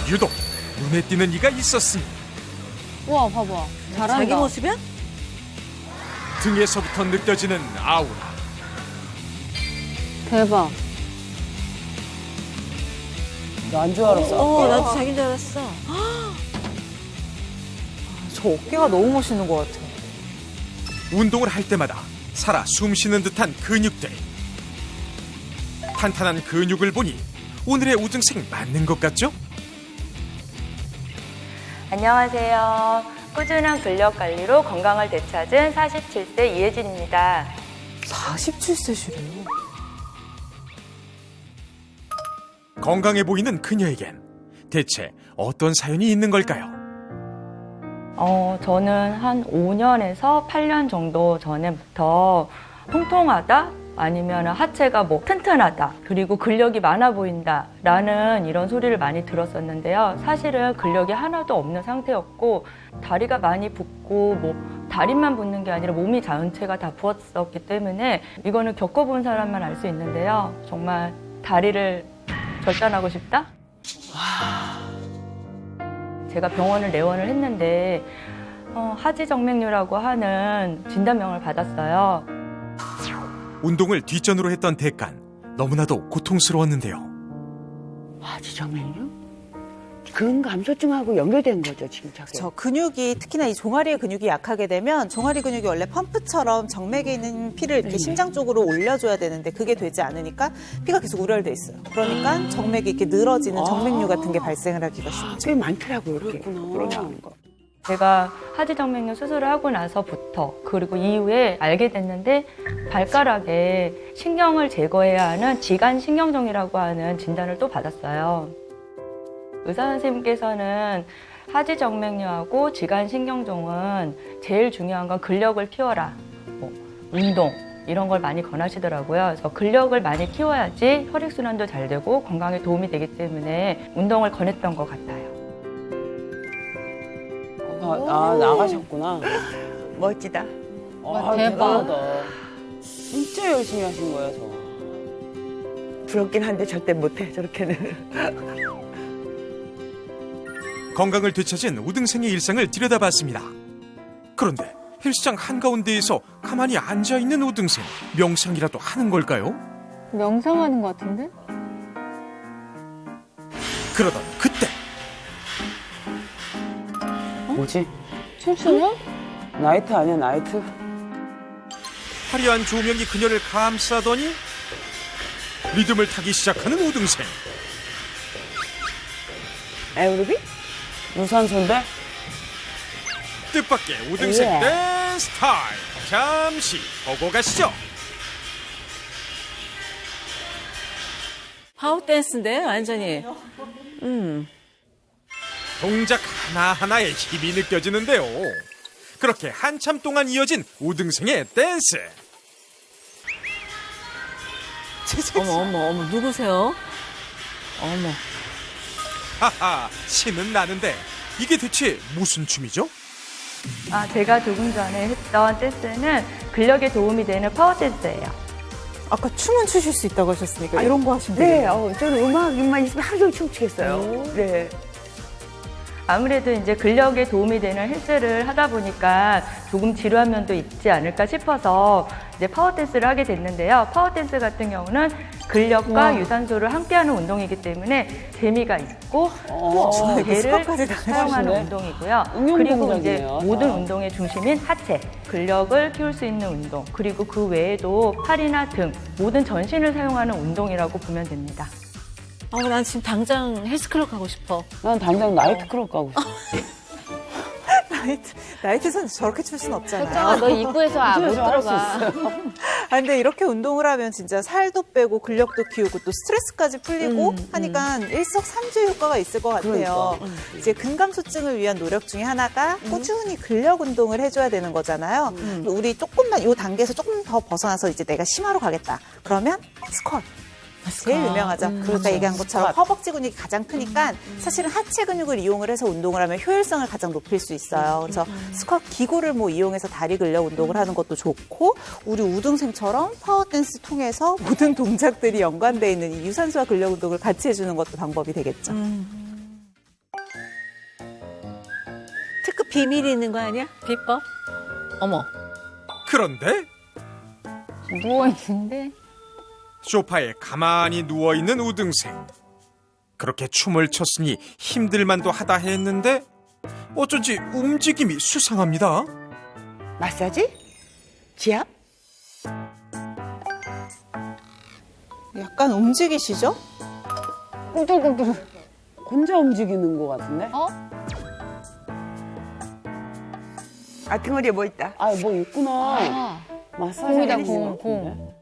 유독 눈에 띄는 이가 있었습니다. 우와, 봐봐. 잘한다. 자기 모습이야? 등에서부터 느껴지는 아우라. 대박. 난 줄 알았어. 나도 자기인 줄 알았어. 저 어깨가 너무 멋있는 것 같아. 운동을 할 때마다 살아 숨쉬는 듯한 근육들. 탄탄한 근육을 보니 오늘의 우등생 맞는 것 같죠? 안녕하세요. 꾸준한 근력 관리로 건강을 되찾은 47세 이혜진입니다. 47세시래요. 건강해 보이는 그녀에겐 대체 어떤 사연이 있는 걸까요? 저는 한 5년에서 8년 정도 전에부터 통통하다, 아니면 하체가 뭐 튼튼하다, 그리고 근력이 많아 보인다 라는 이런 소리를 많이 들었었는데요. 사실은 근력이 하나도 없는 상태였고 다리가 많이 붓고 뭐 다리만 붓는 게 아니라 몸이 전체가 다 부었었기 때문에 이거는 겪어본 사람만 알 수 있는데요. 정말 다리를 절단하고 싶다? 제가 병원을 내원을 했는데 하지정맥류라고 하는 진단명을 받았어요. 운동을 뒷전으로 했던 대간 너무나도 고통스러웠는데요. 하지정맥류? 근감소증하고 연결된 거죠, 진짜. 저 근육이 특히나 이 종아리의 근육이 약하게 되면 종아리 근육이 원래 펌프처럼 정맥에 있는 피를 이렇게 심장 쪽으로 올려줘야 되는데 그게 되지 않으니까 피가 계속 우열돼 있어요. 그러니까 정맥이 이렇게 늘어지는 정맥류 같은 게 발생을 하기가 쉽죠. 꽤 많더라고요, 이렇게. 그러는 거. 제가 하지정맥류 수술을 하고 나서부터 그리고 이후에 알게 됐는데 발가락에 신경을 제거해야 하는 지간신경종이라고 하는 진단을 또 받았어요. 의사 선생님께서는 하지정맥류하고 지간신경종은 제일 중요한 건 근력을 키워라, 뭐 운동 이런 걸 많이 권하시더라고요. 그래서 근력을 많이 키워야지 혈액순환도 잘 되고 건강에 도움이 되기 때문에 운동을 권했던 것 같아요. 나가셨구나. 멋지다. 대박. 대단하다. 진짜 열심히 하신 거예요, 저. 부럽긴 한데 절대 못해, 저렇게는. 건강을 되찾은 우등생의 일상을 들여다봤습니다. 그런데 헬스장 한가운데에서 가만히 앉아있는 우등생, 명상이라도 하는 걸까요? 명상하는 것 같은데? 그러던 그때 뭐지? 춤추냐? 나이트 아니야, 나이트? 화려한 조명이 그녀를 감싸더니 리듬을 타기 시작하는 우등생. 에어로빅? 유산소인데? 뜻밖의 우등생 우와. 댄스 타임. 잠시 보고 가시죠. 파워 댄스인데 완전히. 동작 하나하나에 힘이 느껴지는데요. 그렇게 한참 동안 이어진 우등생의 댄스. 어머 누구세요? 어머. 하하, 신은 나는데 이게 대체 무슨 춤이죠? 제가 조금 전에 했던 댄스는 근력에 도움이 되는 파워 댄스예요. 아까 춤은 추실 수 있다고 하셨으니까 이런 거 하시면 네, 돼요. 저는 음악만 있으면 하루 종일 춤추겠어요. 네. 아무래도 이제 근력에 도움이 되는 헬스를 하다 보니까 조금 지루한 면도 있지 않을까 싶어서 이제 파워댄스를 하게 됐는데요. 파워댄스 같은 경우는 근력과 유산소를 함께하는 운동이기 때문에 재미가 있고 스쿼트까지 배를 다 사용하는 하시네. 운동이고요. 응용 그리고 이제 동작이네요. 모든 운동의 중심인 하체, 근력을 키울 수 있는 운동, 그리고 그 외에도 팔이나 등 모든 전신을 사용하는 운동이라고 보면 됩니다. 난 지금 당장 헬스클럽 가고 싶어. 난 당장 나이트클럽 가고 싶어. 나이트 선 저렇게 출 수는 없잖아요. 걱정아, 너 입구에서 못 들어가. 근데 이렇게 운동을 하면 진짜 살도 빼고 근력도 키우고 또 스트레스까지 풀리고 하니까 일석삼조의 효과가 있을 것 같아요. 이제 근감소증을 위한 노력 중에 하나가 꾸준히 근력 운동을 해줘야 되는 거잖아요. 우리 조금만 이 단계에서 조금 더 벗어나서 이제 내가 심화로 가겠다. 그러면 스쿼트. 제일 유명하죠. 아까 얘기한 것처럼 허벅지 근육이 가장 크니까 사실은 하체 근육을 이용을 해서 운동을 하면 효율성을 가장 높일 수 있어요. 그래서 스쿼트 기구를 뭐 이용해서 다리 근력 운동을 하는 것도 좋고 우리 우등생처럼 파워댄스 통해서 모든 동작들이 연관되어 있는 이 유산소와 근력 운동을 같이 해주는 것도 방법이 되겠죠. 특급 비밀이 있는 거 아니야? 비법? 어머. 그런데 누워있는데? 소파에 가만히 누워있는 우등생. 그렇게 춤을 췄으니 힘들만도 하다 했는데 어쩐지 움직임이 수상합니다. 마사지? 지압? 약간 움직이시죠? 꿈틀꿈틀. 혼자 움직이는 것 같은데? 아, 등어리에 뭐 있다? 아, 뭐 있구나. 마사지 공이다, 하는 공, 거 공. 같은데?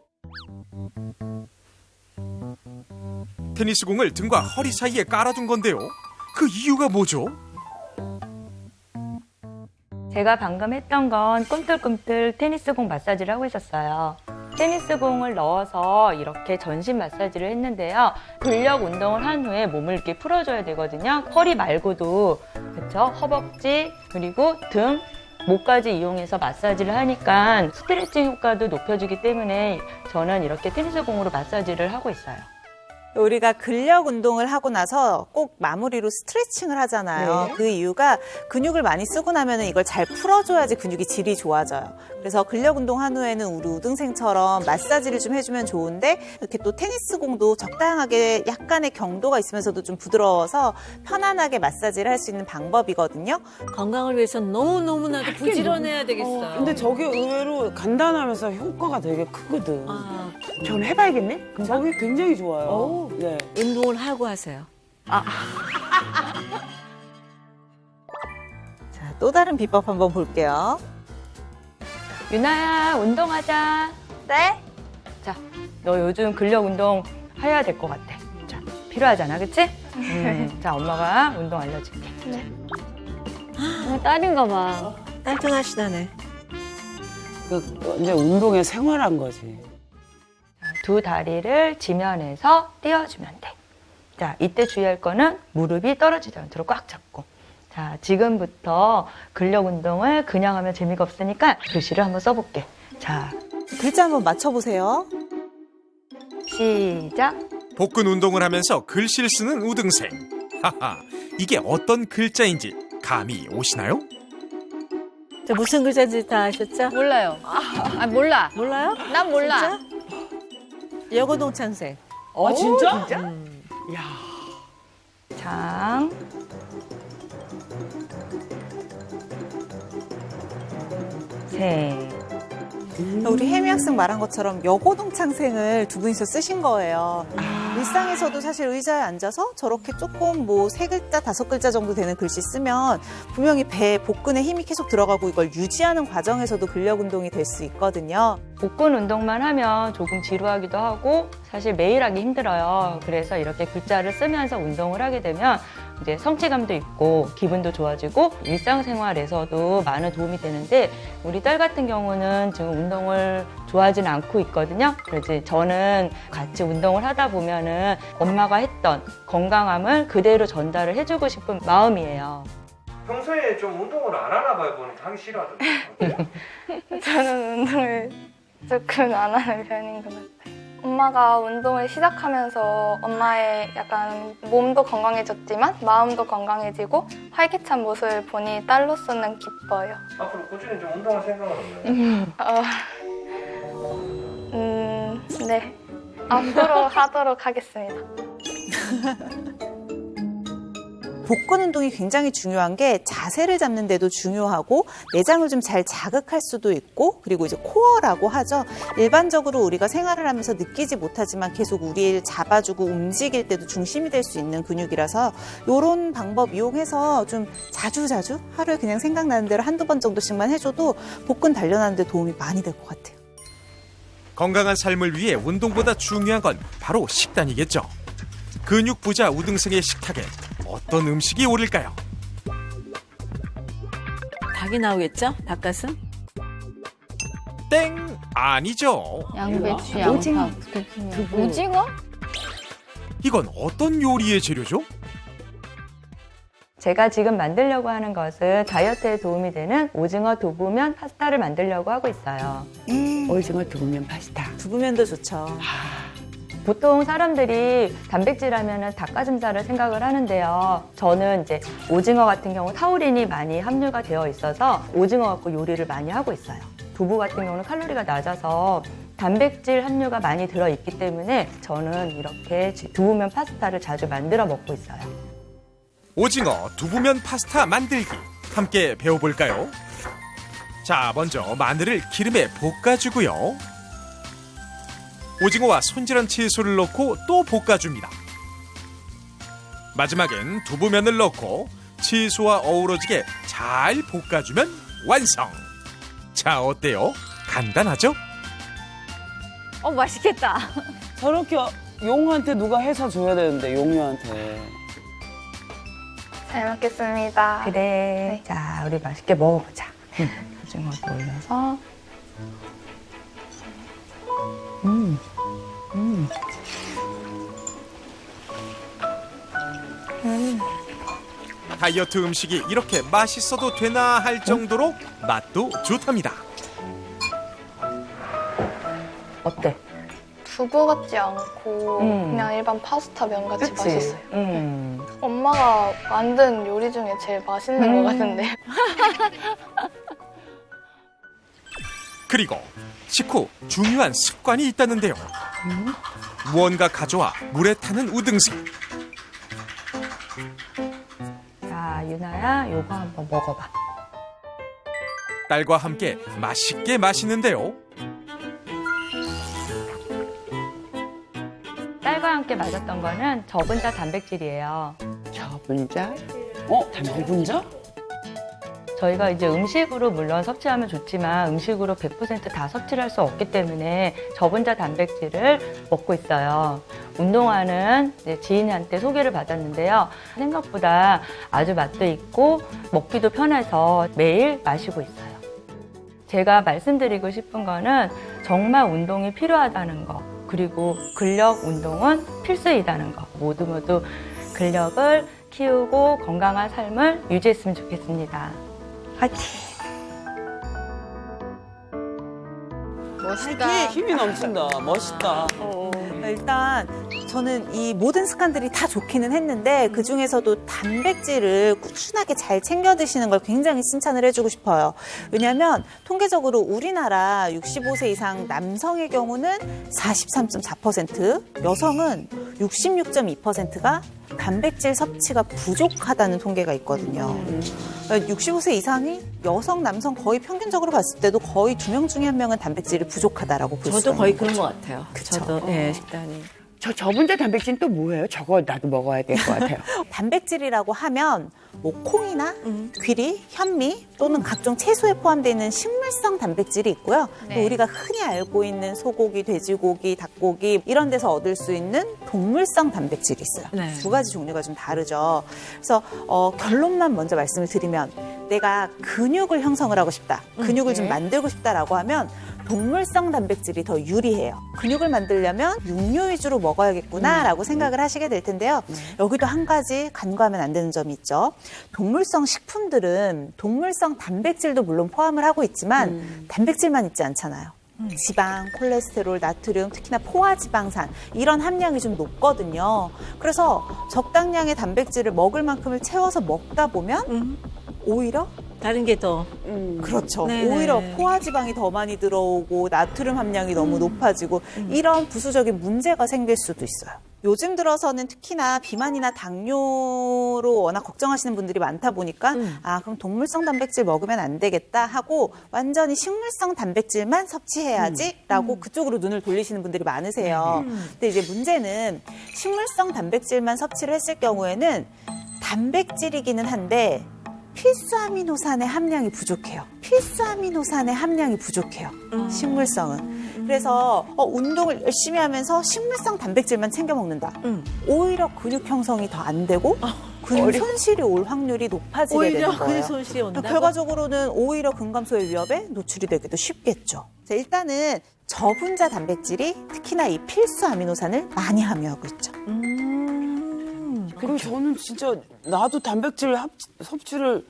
테니스 공을 등과 허리 사이에 깔아둔 건데요. 그 이유가 뭐죠? 제가 방금 했던 건 꿈틀꿈틀 테니스공 마사지를 하고 있었어요. 테니스공을 넣어서 이렇게 전신 마사지를 했는데요. 근력 운동을 한 후에 몸을 이렇게 풀어줘야 되거든요. 허리 말고도 그렇죠? 허벅지 그리고 등, 목까지 이용해서 마사지를 하니까 스트레칭 효과도 높여주기 때문에 저는 이렇게 테니스공으로 마사지를 하고 있어요. 우리가 근력 운동을 하고 나서 꼭 마무리로 스트레칭을 하잖아요. 그 이유가 근육을 많이 쓰고 나면 이걸 잘 풀어줘야지 근육이 질이 좋아져요. 그래서 근력 운동 한 후에는 우리 우등생처럼 마사지를 좀 해주면 좋은데 이렇게 또 테니스공도 적당하게 약간의 경도가 있으면서도 좀 부드러워서 편안하게 마사지를 할 수 있는 방법이거든요. 건강을 위해서는 너무나도 부지런해야 되겠어요. 근데 저게 의외로 간단하면서 효과가 되게 크거든. 아, 전 해봐야겠네. 저게 굉장히 좋아요. 네. 운동을 하고 하세요. 자, 또 다른 비법 한번 볼게요. 유나야, 운동하자. 네? 자, 너 요즘 근력 운동 해야 될 것 같아. 자, 필요하잖아, 그치? 자, 엄마가 운동 알려줄게. 딸인가 봐. 깔끔하시다네. 그 이제 운동에 생활한 거지. 두 다리를 지면에서 띄워주면 돼. 자, 이때 주의할 거는 무릎이 떨어지지 않도록 꽉 잡고. 자, 지금부터 근력 운동을 그냥 하면 재미가 없으니까 글씨를 한번 써볼게. 자, 글자 한번 맞춰보세요. 시작. 복근 운동을 하면서 글씨를 쓰는 우등생. 하하, 이게 어떤 글자인지 감이 오시나요? 자, 무슨 글자인지 다 아셨죠? 몰라요. 몰라. 몰라요? 난 몰라. 여고동창생. 아, 진짜? 장. 생. 우리 혜미 학생 말한 것처럼 여고동창생을 두 분이서 쓰신 거예요. 일상에서도 사실 의자에 앉아서 저렇게 조금 뭐 3글자, 5글자 정도 되는 글씨 쓰면 분명히 배, 복근에 힘이 계속 들어가고 이걸 유지하는 과정에서도 근력 운동이 될 수 있거든요. 복근 운동만 하면 조금 지루하기도 하고 사실 매일 하기 힘들어요. 그래서 이렇게 글자를 쓰면서 운동을 하게 되면 이제 성취감도 있고 기분도 좋아지고 일상생활에서도 많은 도움이 되는데 우리 딸 같은 경우는 지금 운동을 좋아하지는 않고 있거든요. 그래서 저는 같이 운동을 하다 보면은 엄마가 했던 건강함을 그대로 전달을 해주고 싶은 마음이에요. 평소에 좀 운동을 안 하나 봐요. 보니까 하기 싫어하던데. 저는 운동을 조금 안 하는 편인 것 같아요. 엄마가 운동을 시작하면서 엄마의 약간 몸도 건강해졌지만 마음도 건강해지고 활기찬 모습을 보니 딸로서는 기뻐요. 앞으로 꾸준히 좀 운동할 생각은 없나요? 네. 앞으로 하도록 하겠습니다. 복근 운동이 굉장히 중요한 게 자세를 잡는 데도 중요하고 내장을 좀 잘 자극할 수도 있고 그리고 이제 코어라고 하죠. 일반적으로 우리가 생활을 하면서 느끼지 못하지만 계속 우리를 잡아주고 움직일 때도 중심이 될 수 있는 근육이라서 이런 방법 이용해서 좀 자주자주 하루에 그냥 생각나는 대로 한두 번 정도씩만 해줘도 복근 단련하는 데 도움이 많이 될 것 같아요. 건강한 삶을 위해 운동보다 중요한 건 바로 식단이겠죠. 근육 부자 우등생의 식탁에 어떤 음식이 오를까요? 닭이 나오겠죠? 닭가슴? 땡! 아니죠. 양배추, 양파, 오징어? 이건 어떤 요리의 재료죠? 제가 지금 만들려고 하는 것은 다이어트에 도움이 되는 오징어 두부면 파스타를 만들려고 하고 있어요. 오징어 두부면 파스타. 두부면도 좋죠. 보통 사람들이 단백질 하면은 닭가슴살을 생각을 하는데요. 저는 이제 오징어 같은 경우 타우린이 많이 함유가 되어 있어서 오징어 갖고 요리를 많이 하고 있어요. 두부 같은 경우는 칼로리가 낮아서 단백질 함유가 많이 들어있기 때문에 저는 이렇게 두부면 파스타를 자주 만들어 먹고 있어요. 오징어 두부면 파스타 만들기 함께 배워볼까요? 자, 먼저 마늘을 기름에 볶아주고요. 오징어와 손질한 채소를 넣고 또 볶아줍니다. 마지막엔 두부면을 넣고 채소와 어우러지게 잘 볶아주면 완성. 자, 어때요? 간단하죠? 맛있겠다. 저렇게 용한테 누가 해서 줘야 되는데, 용녀한테. 잘 먹겠습니다. 그래. 자, 우리 맛있게 먹어보자. 오징어도 올려서. 다이어트 음식이 이렇게 맛있어도 되나 할 정도로 맛도 좋답니다. 어때? 두부 같지 않고 그냥 일반 파스타 면 같이 그치? 맛있어요. 엄마가 만든 요리 중에 제일 맛있는 것 같은데. 그리고 식후 중요한 습관이 있다는데요. 무언가 가져와 물에 타는 우등생. 자, 유나야, 요거 한번 먹어봐. 딸과 함께 맛있게 마시는데요. 딸과 함께 마셨던 거는 저분자 단백질이에요. 저분자? 단분자? 저희가 이제 음식으로 물론 섭취하면 좋지만 음식으로 100% 다 섭취를 할 수 없기 때문에 저분자 단백질을 먹고 있어요. 운동하는 이제 지인한테 소개를 받았는데요. 생각보다 아주 맛도 있고 먹기도 편해서 매일 마시고 있어요. 제가 말씀드리고 싶은 거는 정말 운동이 필요하다는 거, 그리고 근력 운동은 필수이다는 거. 모두 근력을 키우고 건강한 삶을 유지했으면 좋겠습니다. 화이팅! 멋있다. 힘이 넘친다. 멋있다. 일단 저는 이 모든 습관들이 다 좋기는 했는데 그중에서도 단백질을 꾸준하게 잘 챙겨 드시는 걸 굉장히 칭찬을 해주고 싶어요. 왜냐하면 통계적으로 우리나라 65세 이상 남성의 경우는 43.4%, 여성은 66.2%가 단백질 섭취가 부족하다는 통계가 있거든요. 65세 이상이 여성, 남성 거의 평균적으로 봤을 때도 거의 2명 중에 1명은 단백질이 부족하다라고 볼 수 있는 저도 거의 거죠. 그런 것 같아요. 그쵸? 저도 식단이. 저분자 단백질은 또 뭐예요? 저거 나도 먹어야 될 것 같아요. 단백질이라고 하면 뭐 콩이나 귀리, 현미 또는 각종 채소에 포함되어 있는 식물성 단백질이 있고요. 네. 또 우리가 흔히 알고 있는 소고기, 돼지고기, 닭고기 이런 데서 얻을 수 있는 동물성 단백질이 있어요. 네. 두 가지 종류가 좀 다르죠. 그래서 결론만 먼저 말씀을 드리면 내가 근육을 형성을 하고 싶다, 근육을 좀 만들고 싶다라고 하면 동물성 단백질이 더 유리해요. 근육을 만들려면 육류 위주로 먹어야겠구나라고 생각을 하시게 될 텐데요. 여기도 한 가지 간과하면 안 되는 점이 있죠. 동물성 식품들은 동물성 단백질도 물론 포함을 하고 있지만 단백질만 있지 않잖아요. 지방, 콜레스테롤, 나트륨, 특히나 포화지방산 이런 함량이 좀 높거든요. 그래서 적당량의 단백질을 먹을 만큼을 채워서 먹다 보면 오히려 다른 게 더. 그렇죠. 네네. 오히려 포화지방이 더 많이 들어오고 나트륨 함량이 너무 높아지고 이런 부수적인 문제가 생길 수도 있어요. 요즘 들어서는 특히나 비만이나 당뇨로 워낙 걱정하시는 분들이 많다 보니까 그럼 동물성 단백질 먹으면 안 되겠다 하고 완전히 식물성 단백질만 섭취해야지라고 그쪽으로 눈을 돌리시는 분들이 많으세요. 근데 이제 문제는 식물성 단백질만 섭취를 했을 경우에는 단백질이기는 한데 필수 아미노산의 함량이 부족해요. 필수 아미노산의 함량이 부족해요. 식물성은. 그래서 운동을 열심히 하면서 식물성 단백질만 챙겨 먹는다. 오히려 근육 형성이 더 안 되고 근육 손실이 올 확률이 높아지게 되는 거예요. 근육 손실이 온다고? 결과적으로는 오히려 근감소의 위협에 노출이 되기도 쉽겠죠. 자, 일단은 저분자 단백질이 특히나 이 필수 아미노산을 많이 함유하고 있죠. 그리고 저는 진짜 나도 단백질 섭취를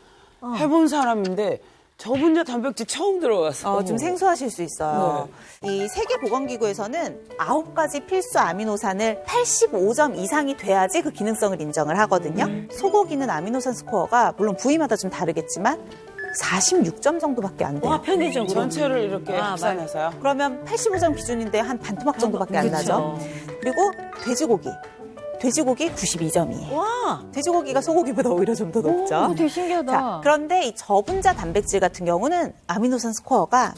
해본 사람인데 저분자 단백질 처음 들어봤어. 좀 생소하실 수 있어요. 이 세계보건기구에서는 9가지 필수 아미노산을 85점 이상이 돼야지 그 기능성을 인정을 하거든요. 소고기는 아미노산 스코어가 물론 부위마다 좀 다르겠지만 46점 정도밖에 안 돼요. 와, 편의점으로. 전체를 이렇게 합산해서요? 그러면 85점 기준인데 한 반토막 정도밖에 안 나죠. 그리고 돼지고기 92점이에요. 와. 돼지고기가 소고기보다 오히려 좀 더 높죠. 되게 신기하다. 자, 그런데 이 저분자 단백질 같은 경우는 아미노산 스코어가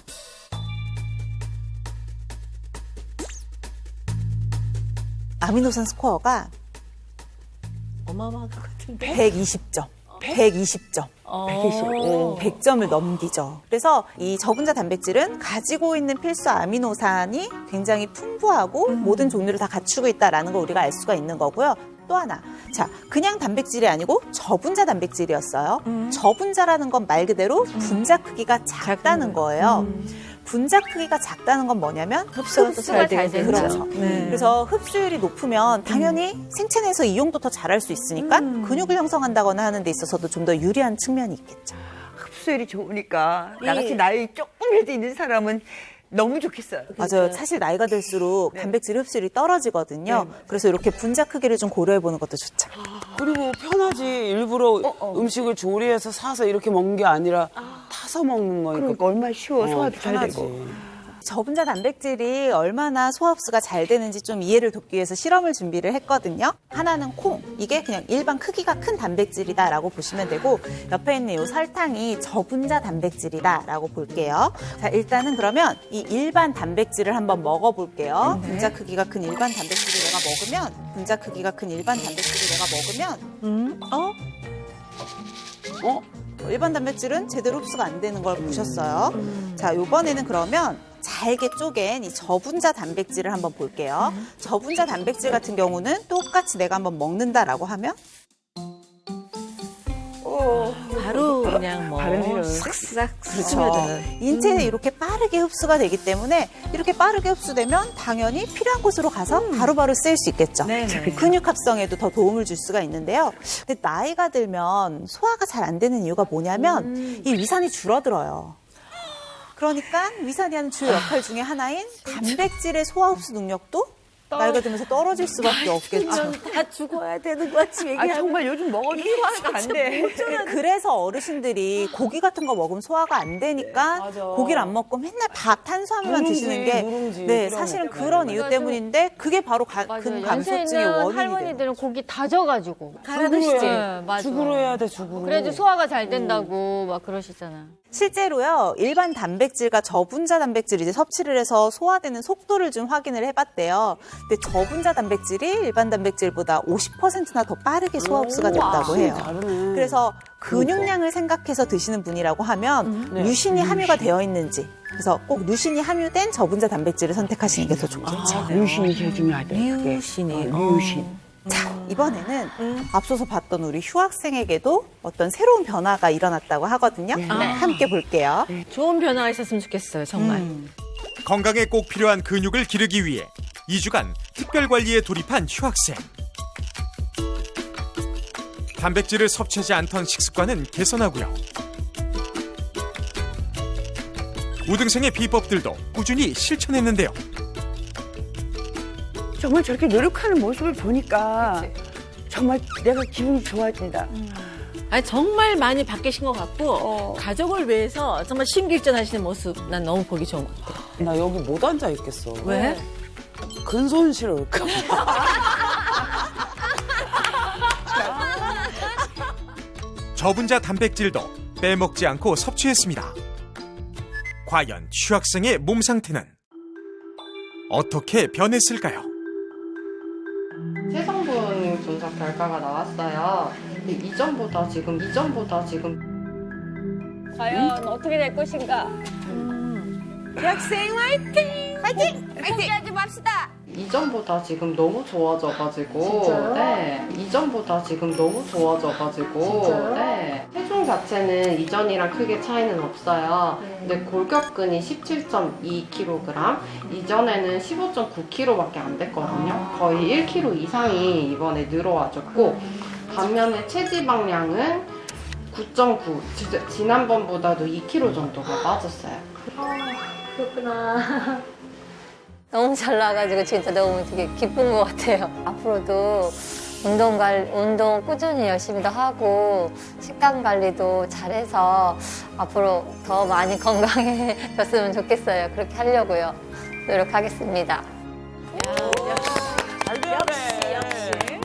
어마어마한 것 같은데. 120점. 120점. 100점을 넘기죠. 그래서 이 저분자 단백질은 가지고 있는 필수 아미노산이 굉장히 풍부하고 모든 종류를 다 갖추고 있다라는 걸 우리가 알 수가 있는 거고요. 또 하나, 자, 그냥 단백질이 아니고 저분자 단백질이었어요. 저분자라는 건 말 그대로 분자 크기가 작다는 거예요. 분자 크기가 작다는 건 뭐냐면 흡수가 잘 되는 그렇죠. 그래서 흡수율이 높으면 당연히 생체 내에서 이용도 더 잘할 수 있으니까 근육을 형성한다거나 하는 데 있어서도 좀 더 유리한 측면이 있겠죠. 흡수율이 좋으니까 나같이 나이 조금이라도 있는 사람은 너무 좋겠어요. 맞아요. 사실 나이가 들수록 단백질 흡수율이 떨어지거든요. 그래서 이렇게 분자 크기를 좀 고려해보는 것도 좋죠. 그리고 편하지. 일부러 음식을 조리해서 사서 이렇게 먹는 게 아니라 타서 먹는 거니까. 그러니까 얼마나 쉬워. 소화도 잘 편하지. 되고. 저분자 단백질이 얼마나 소화 흡수가 잘 되는지 좀 이해를 돕기 위해서 실험을 준비를 했거든요. 하나는 콩. 이게 그냥 일반 크기가 큰 단백질이다라고 보시면 되고 옆에 있는 이 설탕이 저분자 단백질이다라고 볼게요. 자, 일단은 그러면 이 일반 단백질을 한번 먹어볼게요. 분자 크기가 큰 일반 단백질을 내가 먹으면 분자 크기가 큰 일반 단백질을 내가 먹으면 일반 단백질은 제대로 흡수가 안 되는 걸 보셨어요. 자, 이번에는 그러면 잘게 쪼갠 이 저분자 단백질을 한번 볼게요. 저분자 단백질 같은 경우는 똑같이 내가 한번 먹는다라고 하면 바로 그냥 뭐 싹싹 스며드는. 인체에 이렇게 빠르게 흡수가 되기 때문에 이렇게 빠르게 흡수되면 당연히 필요한 곳으로 가서 바로바로 쓰일 수 있겠죠. 근육 합성에도 더 도움을 줄 수가 있는데요. 근데 나이가 들면 소화가 잘 안 되는 이유가 뭐냐면 이 위산이 줄어들어요. 그러니까 위산이 하는 주요 역할 중에 하나인 단백질의 소화 흡수 능력도 나이가 들면서 떨어질 수밖에 없겠죠. 다 죽어야 되는 거 같이 얘기하면. 정말 요즘 먹어도 소화가 안 돼. 그래서 어르신들이 고기 같은 거 먹으면 소화가 안 되니까 고기를 안 먹고 맨날 밥, 탄수화물만 드시는 게 사실은 그런 이유 때문인데 그게 바로 큰 감소증의 연세 있는 원인이 돼요. 할머니들은 고기 다 져가지고 죽으로 드시지. 해야 맞아. 죽으로 해야 돼, 죽으로. 그래야지 소화가 잘 된다고 막 그러시잖아. 실제로요, 일반 단백질과 저분자 단백질 이제 섭취를 해서 소화되는 속도를 좀 확인을 해봤대요. 근데 저분자 단백질이 일반 단백질보다 50%나 더 빠르게 소화 흡수가 됐다고 해요. 다르네. 그래서 근육량을 생각해서 드시는 분이라고 하면 류신이 함유가 되어 있는지, 그래서 꼭 류신이 함유된 저분자 단백질을 선택하시는 게 더 좋겠죠. 류신이 제일 중요하대요. 류신이. 류신. 자, 이번에는 앞서서 봤던 우리 휴학생에게도 어떤 새로운 변화가 일어났다고 하거든요. 함께 볼게요. 좋은 변화가 있었으면 좋겠어요, 정말. 건강에 꼭 필요한 근육을 기르기 위해 2주간 특별관리에 돌입한 휴학생. 단백질을 섭취하지 않던 식습관은 개선하고요. 우등생의 비법들도 꾸준히 실천했는데요. 정말 저렇게 노력하는 모습을 보니까 정말 내가 기분이 좋아진다. 아니, 정말 많이 바뀌신 것 같고 가족을 위해서 정말 심기일전하시는 모습 난 너무 보기 좋은 것 같아요. 나 여기 못 앉아 있겠어. 왜? 근손실 올까 봐. 저분자 단백질도 빼먹지 않고 섭취했습니다. 과연 휴학생의 몸 상태는 어떻게 변했을까요? 체성분 분석 결과가 나왔어요. 근데 이전보다 지금 과연 어떻게 될 것인가? 휴학생 화이팅! 화이팅! 포기하지 맙시다. 이전보다 지금 너무 좋아져가지고 네 이전보다 지금 너무 좋아져가지고 네 체중 자체는 이전이랑 크게 차이는 없어요. 근데 골격근이 17.2kg, 이전에는 15.9kg밖에 안 됐거든요. 거의 1kg 이상이 이번에 늘어와줬고, 반면에 체지방량은 9.9, 지난번보다도 2kg 정도가 빠졌어요. 그렇구나. 너무 잘 나가지고 진짜 너무 되게 기쁜 것 같아요. 앞으로도 운동 꾸준히 열심히도 하고 식단 관리도 잘해서 앞으로 더 많이 건강해졌으면 좋겠어요. 그렇게 하려고요. 노력하겠습니다. 잘 돼야 돼.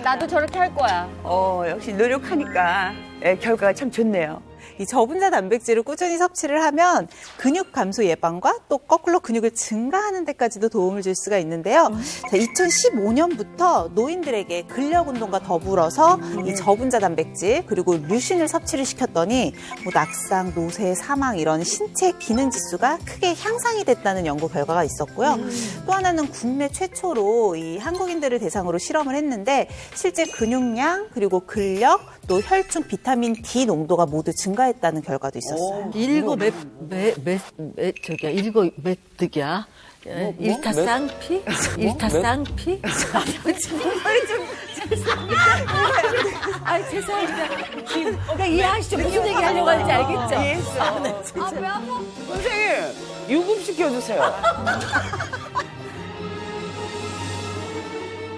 나도 저렇게 할 거야. 역시 노력하니까 결과가 참 좋네요. 이 저분자 단백질을 꾸준히 섭취를 하면 근육 감소 예방과 또 거꾸로 근육을 증가하는 데까지도 도움을 줄 수가 있는데요. 자, 2015년부터 노인들에게 근력 운동과 더불어서 이 저분자 단백질 그리고 류신을 섭취를 시켰더니 뭐 낙상, 노쇠, 사망 이런 신체 기능 지수가 크게 향상이 됐다는 연구 결과가 있었고요. 또 하나는 국내 최초로 이 한국인들을 대상으로 실험을 했는데 실제 근육량 그리고 근력 또 혈중 비타민 D 농도가 모두 증가했다는 결과도 있었어요. 일곱 득이야. 일타쌍피? 일타쌍피? 아, 죄송합니다. 그러니까 이해하시죠? 무슨 얘기 하려고 하는지 알겠죠? 이해했어. 아, 배 아파? 선생님, 유급시켜주세요.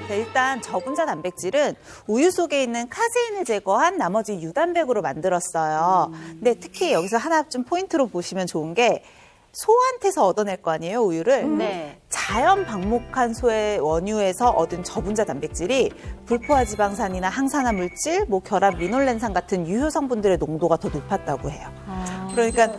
네, 일단 저분자 단백질은 우유 속에 있는 카제인을 제거한 나머지 유단백으로 만들었어요. 근데 특히 여기서 하나 좀 포인트로 보시면 좋은 게 소한테서 얻어낼 거 아니에요, 우유를. 네. 자연 방목한 소의 원유에서 얻은 저분자 단백질이 불포화 지방산이나 항산화 물질, 뭐 결합 리놀렌산 같은 유효 성분들의 농도가 더 높았다고 해요. 그러니까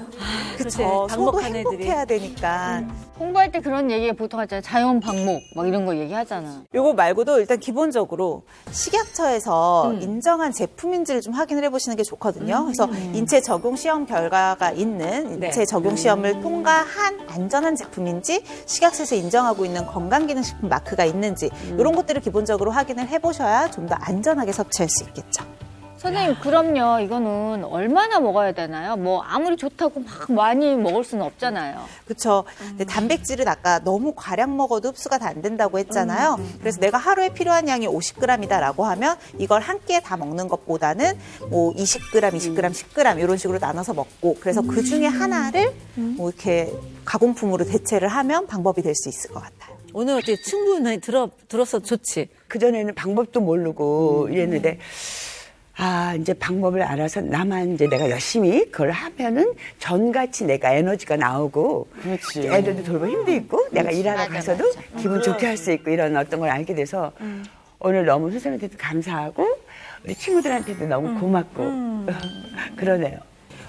그쵸. 소도 행복해야 되니까. 홍보할 때 그런 얘기 보통 하잖아요. 자연 방목 막 이런 거 얘기하잖아. 요거 말고도 일단 기본적으로 식약처에서 인정한 제품인지를 좀 확인을 해보시는 게 좋거든요. 그래서 인체 적용 시험 결과가 있는 인체 적용 시험을 통과한 안전한 제품인지 식약처에서 인정하고 있는 건강기능식품 마크가 있는지 이런 것들을 기본적으로 확인을 해보셔야 좀 더 안전하게 섭취할 수 있겠죠. 선생님, 그럼요. 이거는 얼마나 먹어야 되나요? 뭐 아무리 좋다고 막 많이 먹을 수는 없잖아요. 그렇죠. 근데 단백질은 아까 너무 과량 먹어도 흡수가 다 안 된다고 했잖아요. 그래서 내가 하루에 필요한 양이 50g이다라고 하면 이걸 한 끼에 다 먹는 것보다는 뭐 20g, 20g, 10g 이런 식으로 나눠서 먹고 그래서 그 중에 하나를 뭐 이렇게 가공품으로 대체를 하면 방법이 될 수 있을 것 같아요. 오늘 어떻게 충분히 들어서 좋지? 그전에는 방법도 모르고 이랬는데 아, 이제 방법을 알아서 나만 이제 내가 열심히 그걸 하면은 전같이 내가 에너지가 나오고 그렇지. 애들도 돌보고 힘도 있고 내가 일하러 맞아, 가서도 맞아. 기분 좋게 할 수 있고 이런 어떤 걸 알게 돼서 오늘 너무 선생님한테도 감사하고 우리 친구들한테도 너무 고맙고 그러네요.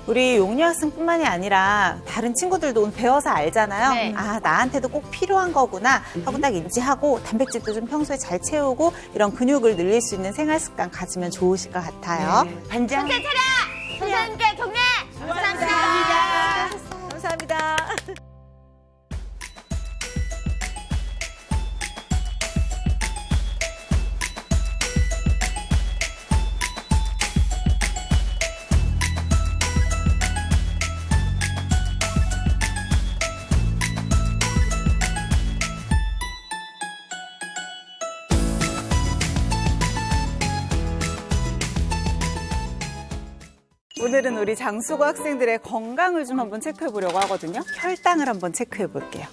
우리 용리 학생뿐만이 아니라 다른 친구들도 오늘 배워서 알잖아요. 네. 아, 나한테도 꼭 필요한 거구나 하고 딱 인지하고 단백질도 좀 평소에 잘 채우고 이런 근육을 늘릴 수 있는 생활 습관 가지면 좋으실 것 같아요. 반장. 선생님께 경례! 감사합니다. 감사합니다. 오늘은 우리 장수고 학생들의 건강을 좀 한번 체크해 보려고 하거든요. 혈당을 한번 체크해 볼게요.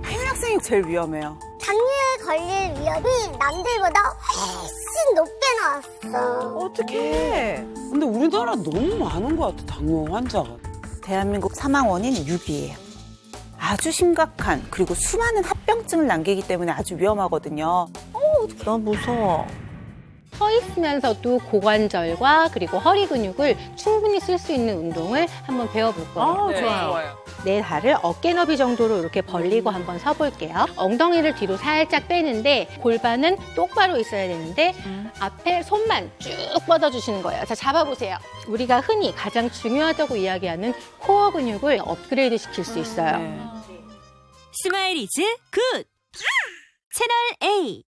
혜민 학생이 제일 위험해요. 당뇨에 걸릴 위험이 남들보다 훨씬 높게 나왔어. 어떡해. 근데 우리나라 너무 많은 것 같아, 당뇨 환자가. 대한민국 사망 원인 6위예요. 아주 심각한 그리고 수많은 합병증을 남기기 때문에 아주 위험하거든요. 나 무서워. 서 있으면서도 고관절과 그리고 허리 근육을 충분히 쓸 수 있는 운동을 한번 배워볼 거예요. 좋아요. 내 발을 어깨 너비 정도로 이렇게 벌리고 한번 서볼게요. 엉덩이를 뒤로 살짝 빼는데 골반은 똑바로 있어야 되는데 앞에 손만 쭉 뻗어주시는 거예요. 자, 잡아보세요. 우리가 흔히 가장 중요하다고 이야기하는 코어 근육을 업그레이드 시킬 수 있어요. 스마일 이즈 굿! 채널 A